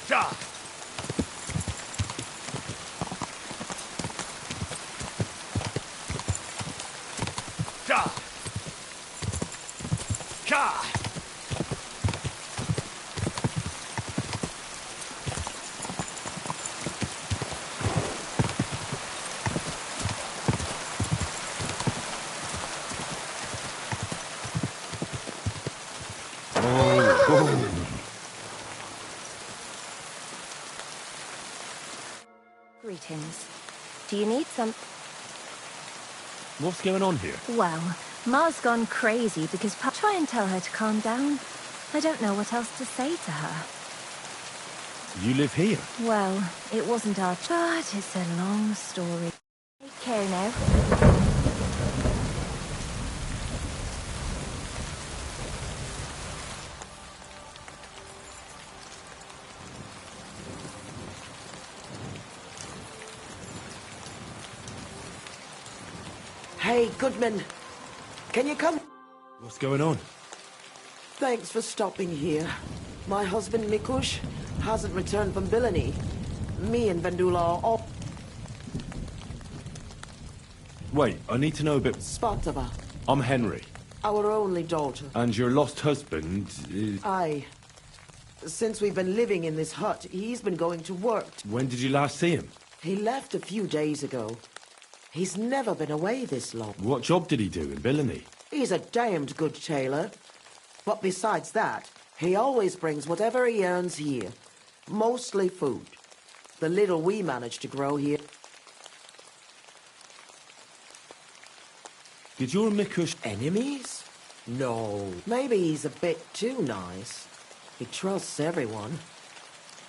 Ja! Ja! Ja! Greetings. Do you need some... What's going on here? Well, Ma's gone crazy because try and tell her to calm down. I don't know what else to say to her. You live here? Well, it wasn't our... But it's a long story. Take care now. Hey, Goodman. Can you come? What's going on? Thanks for stopping here. My husband, Mikush, hasn't returned from Bilani. Me and Vendula are all... Wait, I need to know a bit. Spartava, I'm Henry. our only daughter. And your lost husband is... Aye. Since we've been living in this hut, he's been going to work. When did you last see him? He left a few days ago. He's never been away this long. What job did he do in Bilani? He's a damned good tailor. But besides that, he always brings whatever he earns here. Mostly food. The little we manage to grow here. Did your Mikush... Enemies? No. Maybe he's a bit too nice. He trusts everyone.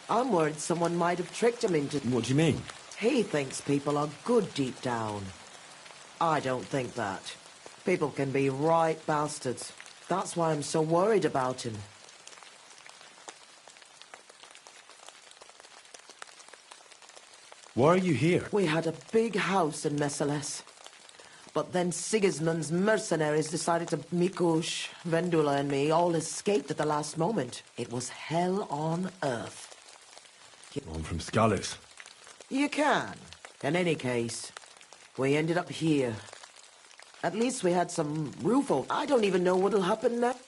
I'm worried someone might have tricked him into... What do you mean? He thinks people are good deep down. I don't think that. People can be right bastards. That's why I'm so worried about him. Why are you here? We had a big house in Messales. But then Sigismund's mercenaries decided to... Mikush, Vendula and me all escaped at the last moment. It was hell on earth. I'm from Scalis. You can. In any case, we ended up here. At least we had some roof over. I don't even know what'll happen next.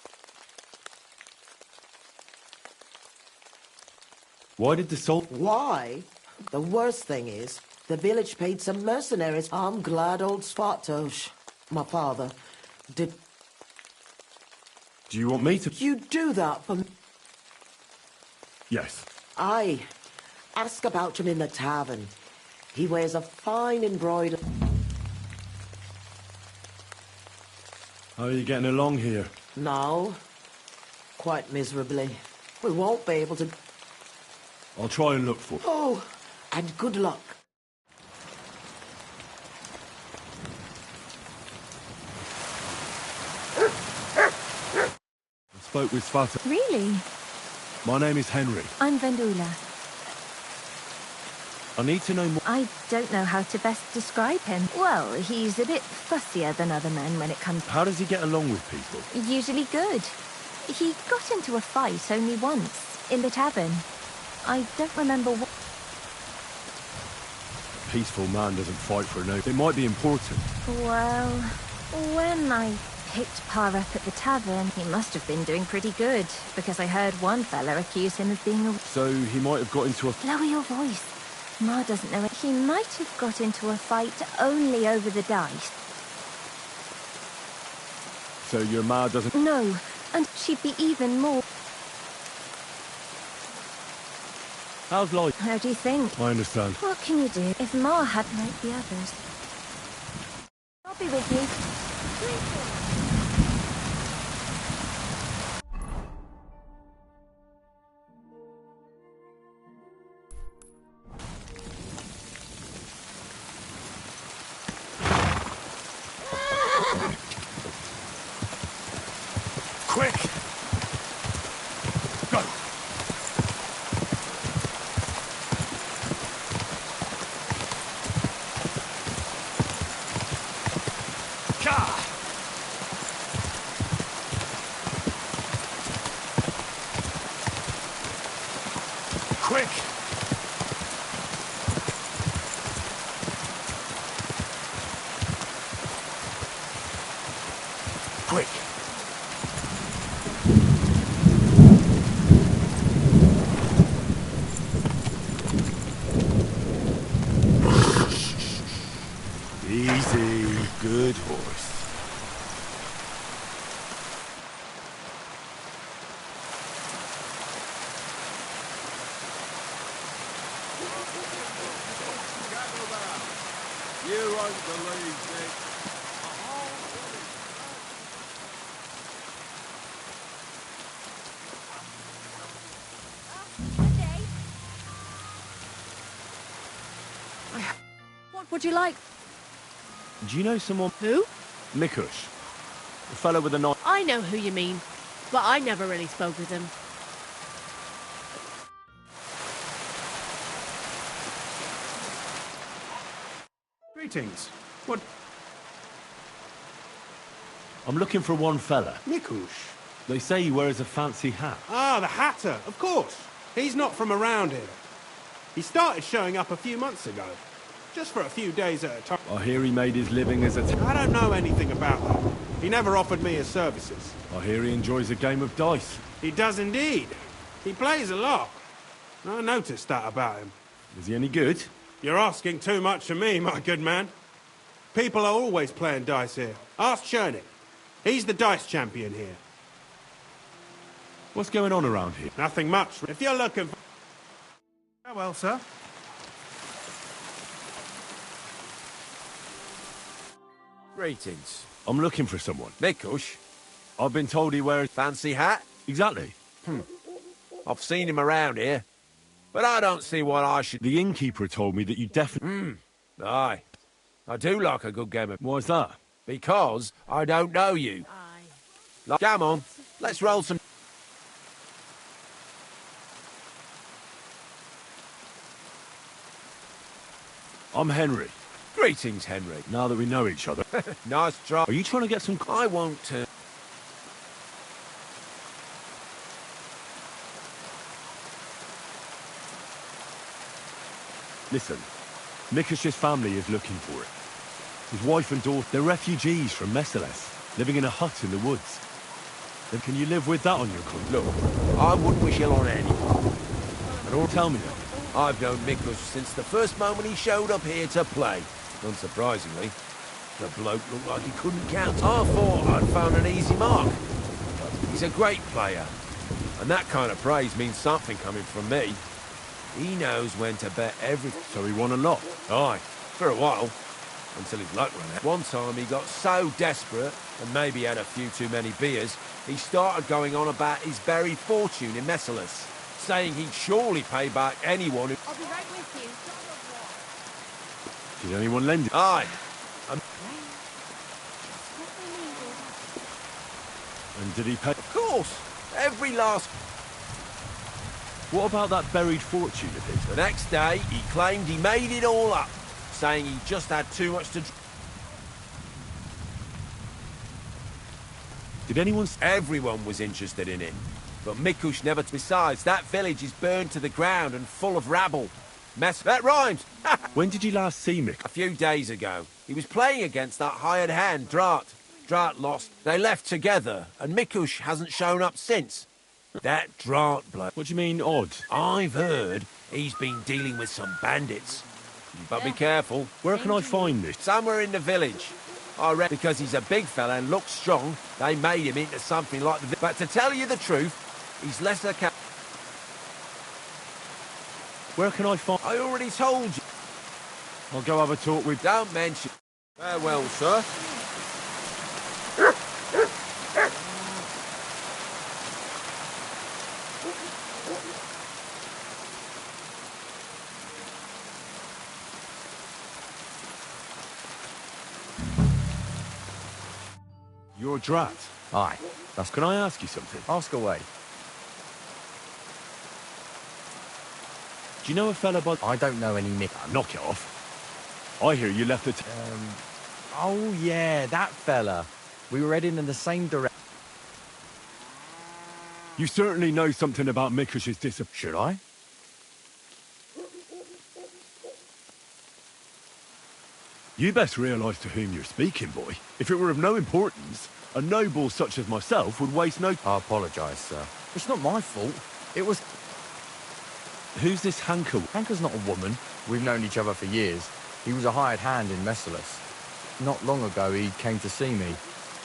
Why did the salt... Why? The worst thing is, the village paid some mercenaries. I'm glad old Svartosh, my father, did... Do you want me to... You do that for me? Yes. Aye. Ask about him in the tavern. He wears a fine embroidered... How are you getting along here? Now, quite miserably. We won't be able to... I'll try and look for... Oh, and good luck. I spoke with Svata. Really? My name is Henry. I'm Vendula. I need to know more... I don't know how to best describe him. Well, he's a bit fussier than other men when it comes... How does he get along with people? Usually good. He got into a fight only once, in the tavern. I don't remember what... peaceful man doesn't fight for no. It might be important. Well, when I picked Pa up at the tavern, he must have been doing pretty good, because I heard one fella accuse him of being a... So he might have got into a... Lower your voice. Ma doesn't know it. He might have got into a fight only over the dice. So your ma doesn't... No, and she'd be even more... How's life? How do you think? I understand. What can you do if Ma hadn't met the others? I'll be with you. Quick! Go! Ka! Quick! Quick! Easy, good horse. You won't believe this. What would you like? Do you know someone? Who? Mikush. The fellow with the knife. I know who you mean, but I never really spoke with him. Greetings. What? I'm looking for one fella. Mikush. They say he wears a fancy hat. Ah, the Hatter, of course. He's not from around here. He started showing up a few months ago. Just for a few days at a time. I hear he made his living as a... I don't know anything about that. He never offered me his services. I hear he enjoys a game of dice. He does indeed. He plays a lot. I noticed that about him. Is he any good? You're asking too much of me, my good man. People are always playing dice here. Ask Chernik. He's the dice champion here. What's going on around here? Nothing much. If you're looking for... Farewell, sir. Greetings. I'm looking for someone. Mikush? I've been told he wears... Fancy hat? Exactly. I've seen him around here, but I don't see what I should... The innkeeper told me that you definitely... Aye. I do like a good game of... Why's that? Because I don't know you. Aye. Come on, let's roll some... I'm Henry. Greetings, Henry. Now that we know each other. Nice try. Are you trying to get some... I won't... Listen, Mikush's family is looking for it. His wife and daughter, they're refugees from Messalas, living in a hut in the woods. Then can you live with that on your conscience? Look, I wouldn't wish ill on anyone. And all tell me that. I've known Mikush since the first moment he showed up here to play. Unsurprisingly, the bloke looked like he couldn't count. I thought I'd found an easy mark. He's a great player, and that kind of praise means something coming from me. He knows when to bet everything. So he won a lot? Aye, for a while, until his luck ran out. One time he got so desperate, and maybe had a few too many beers, he started going on about his buried fortune in Messalas, saying he'd surely pay back anyone who... I'll be right with you. Did anyone lend it? Aye. And did he pay? Of course. Every last... What about that buried fortune of his? The next day, he claimed he made it all up, saying he just had too much to... Did anyone... Everyone was interested in it, but Mikush never... Besides, that village is burned to the ground and full of rabble. Mess. That rhymes. When did you last see Mick? A few days ago. He was playing against that hired hand, Drat. Drat lost. They left together, and Mikush hasn't shown up since. That Drat bloke. What do you mean, odd? I've heard he's been dealing with some bandits. But be careful. Where can I find this? Somewhere in the village. I reckon because he's a big fella and looks strong, they made him into something like the... But to tell you the truth, he's less a cat. Where can I find... I already told you. I'll go have a talk with... Don't mention... Farewell, sir. You're Drat. Aye. Can I ask you something? Ask away. Do you know a fella by... I don't know any Nick. Knock it off. I hear you left the... Oh, yeah, that fella. We were heading in the same direction. You certainly know something about Mikush's disappearance. Should I? You best realise to whom you're speaking, boy. If it were of no importance, a noble such as myself would waste no... I apologise, sir. It's not my fault. It was... Who's this Hanker? Hanker's not a woman. We've known each other for years. He was a hired hand in Messalus. Not long ago, he came to see me.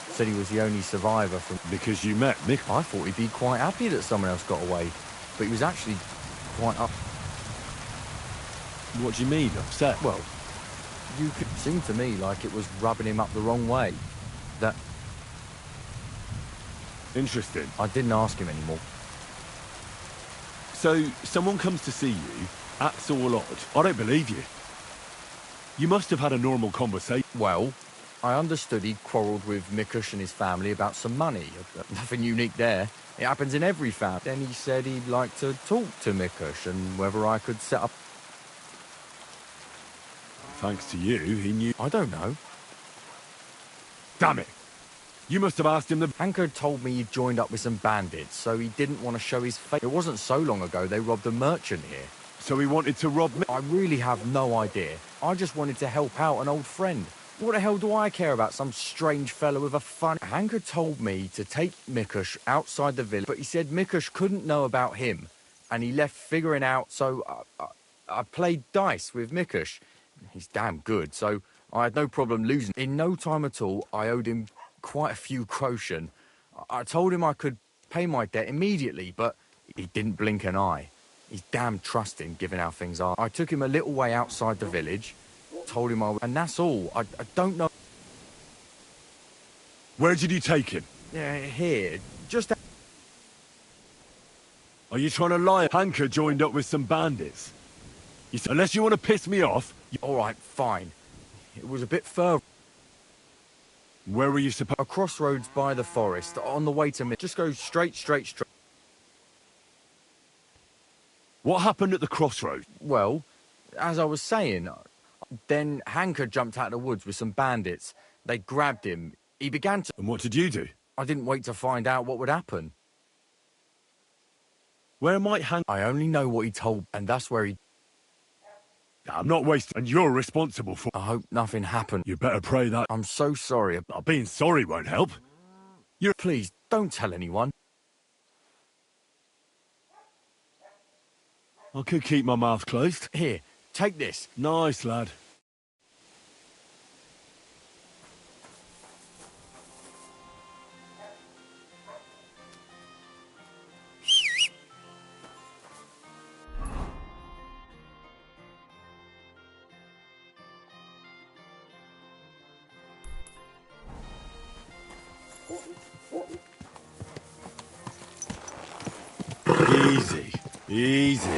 Said he was the only survivor from... Because you met Mick? I thought he'd be quite happy that someone else got away. But he was actually quite up... What do you mean, upset? Well, you could seem to me like it was rubbing him up the wrong way. That... Interesting. I didn't ask him anymore. So, someone comes to see you, acts all odd. I don't believe you. You must have had a normal conversation. Well, I understood he quarrelled with Mikush and his family about some money. Nothing unique there. It happens in every family. Then he said he'd like to talk to Mikush and whether I could set up... Thanks to you, he knew... I don't know. Damn it! You must have asked him the... Hanker told me he'd joined up with some bandits, so he didn't want to show his face. It wasn't so long ago they robbed a merchant here. So he wanted to rob me? I really have no idea. I just wanted to help out an old friend. What the hell do I care about some strange fellow with a fun... Hanker told me to take Mikush outside the village, but he said Mikush couldn't know about him, and he left figuring out, so I played dice with Mikush. He's damn good, so I had no problem losing. In no time at all, I owed him quite a few groschen. I told him I could pay my debt immediately, but he didn't blink an eye. He's damn trusting, given how things are. I took him a little way outside the village, told him and that's all. I don't know... Where did you take him? Here, just... Are you trying to lie? Hanker joined up with some bandits. Unless you want to piss me off... All right, fine. It was a bit further. Where were you supposed... A crossroads by the forest, on the way to... Just go straight. What happened at the crossroads? Well, as I was saying, then Hanker jumped out of the woods with some bandits. They grabbed him. He began to... And what did you do? I didn't wait to find out what would happen. Where might Hanker... I only know what he told, and that's where he... I'm not wasting... And you're responsible for... I hope nothing happened. You better pray that... I'm so sorry. Being sorry won't help. Please, don't tell anyone. I could keep my mouth closed. Here, take this. Nice, lad. Easy. Easy.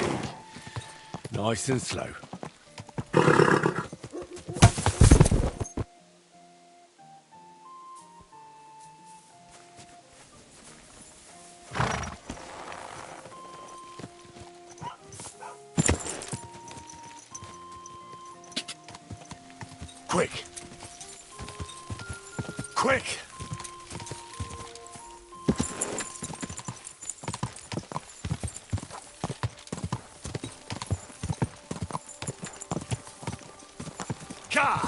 Nice and slow. Quick. Quick. Ka!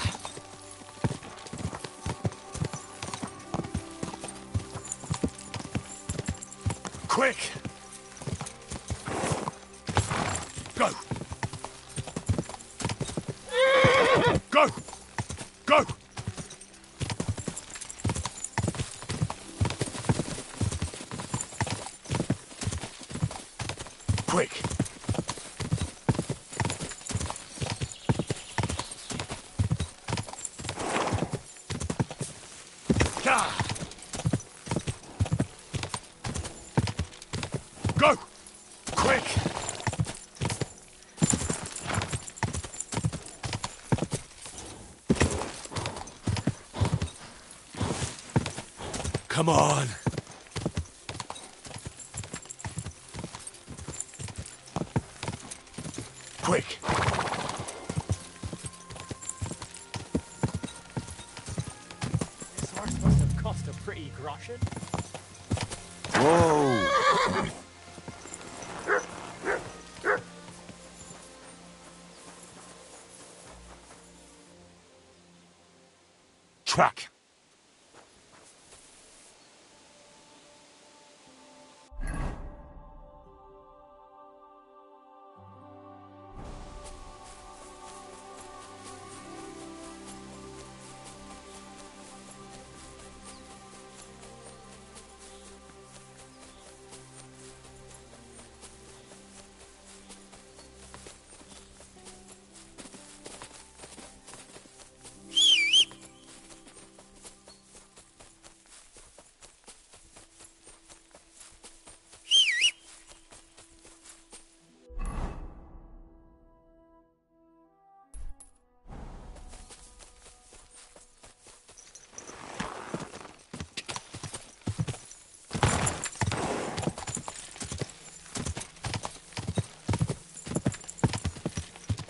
Quick! Go! Go! Go! Quick! Ka! Go! Quick! Come on! Quick! This horse must have cost a pretty groschen. Whoa! Track!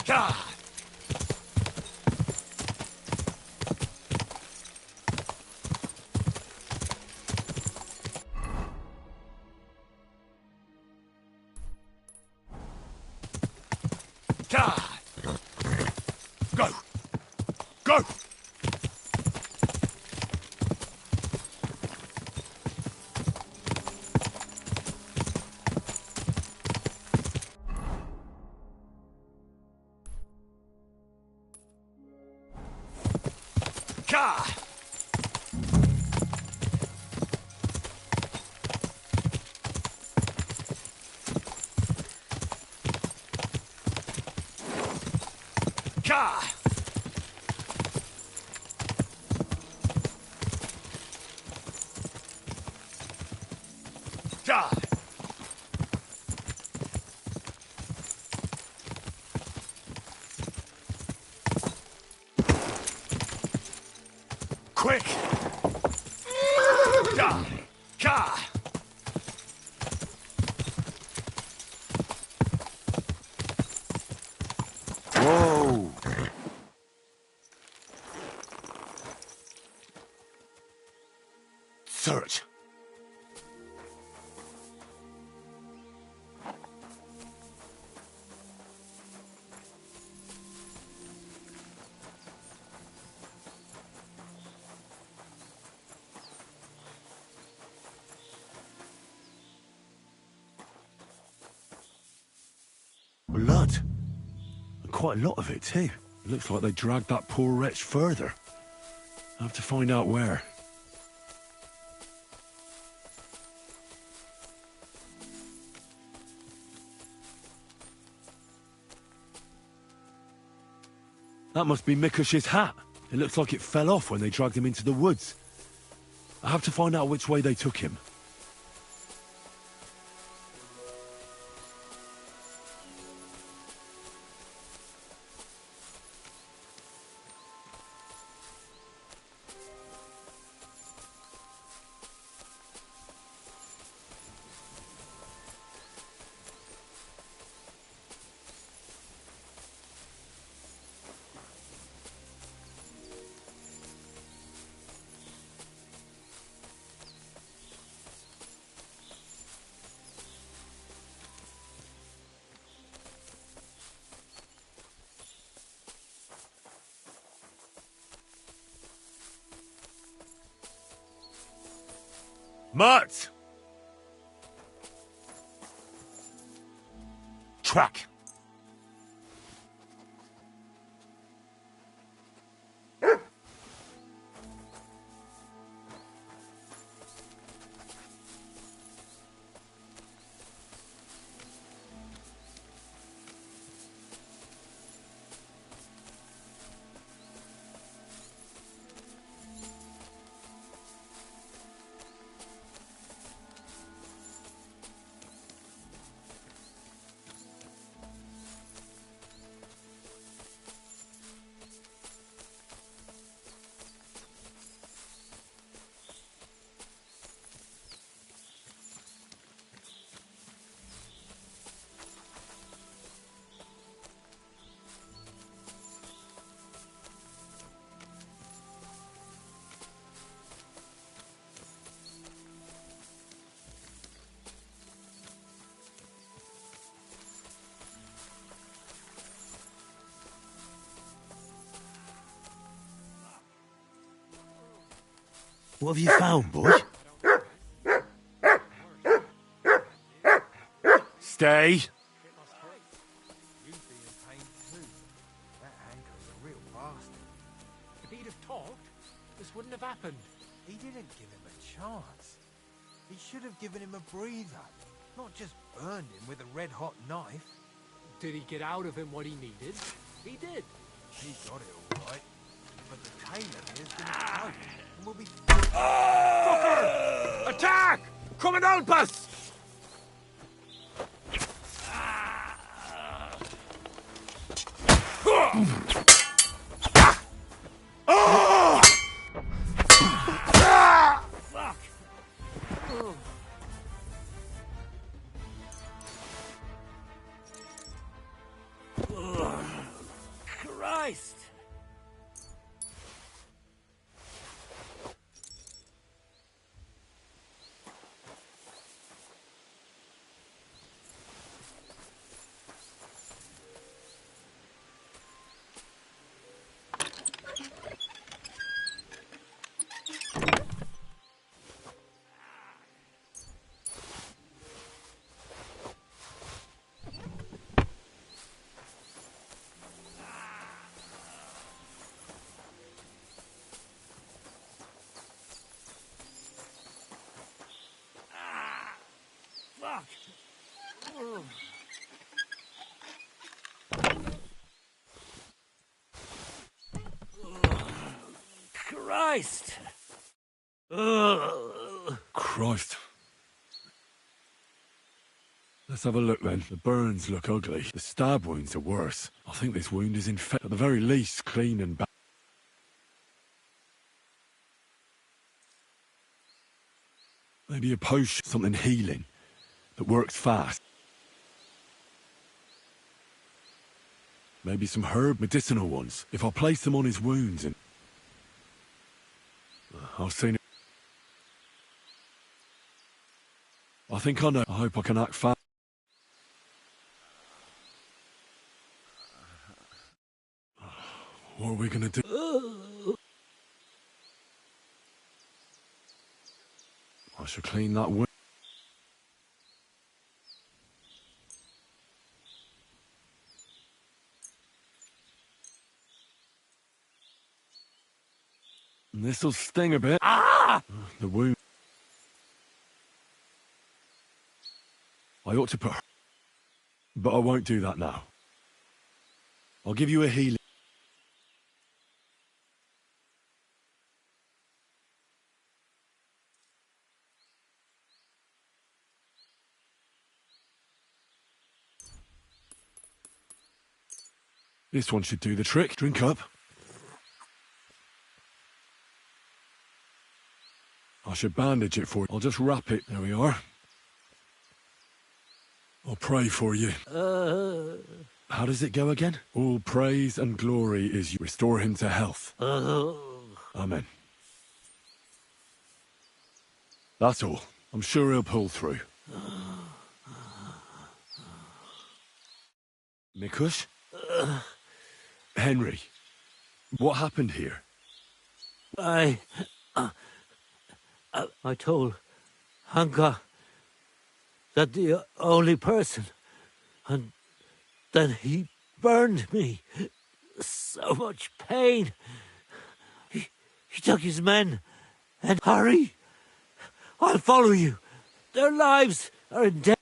God! God! Go! Go! God! God! God! Quick! God! God! Whoa! Search! Blood. And quite a lot of it, too. It looks like they dragged that poor wretch further. I have to find out where. That must be Mikush's hat. It looks like it fell off when they dragged him into the woods. I have to find out which way they took him. Mart! Track! What have you found, boy? Stay. If he'd have talked, this wouldn't have happened. He didn't give him a chance. He should have given him a breather, not just burned him with a red-hot knife. Did he get out of him what he needed? He did. He got it all right. But the tailor here's been exploded, and we'll be... Fucker! Attack! Commandant Bus! Christ! Christ! Christ. Let's have a look then. The burns look ugly. The stab wounds are worse. I think this wound is infected. At the very least, clean and bad. Maybe a potion, something healing, that works fast. Maybe some herb medicinal ones. If I place them on his wounds and... I'll see. I think I know. I hope I can act fast. What are we gonna do? I should clean that wound. This'll sting a bit. Ah! The wound. I ought to put... But I won't do that now. I'll give you a healing. This one should do the trick. Drink up. I should bandage it for you. I'll just wrap it. There we are. I'll pray for you. How does it go again? All praise and glory is you. Restore him to health. Amen. That's all. I'm sure he'll pull through. Mikush? Henry, what happened here? I told Hanka, that the only person, and then he burned me. So much pain. He took his men, and hurry! I'll follow you. Their lives are in danger.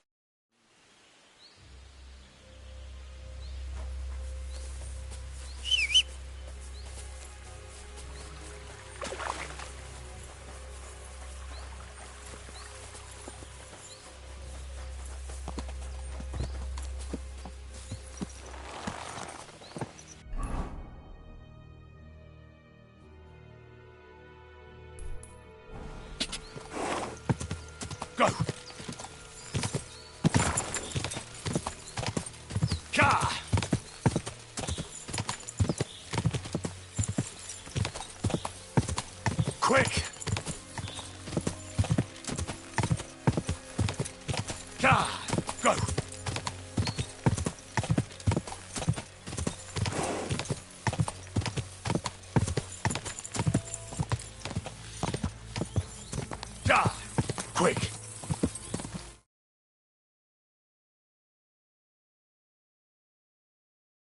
Go! Ka! Quick! Ka! Go! Ka! Quick!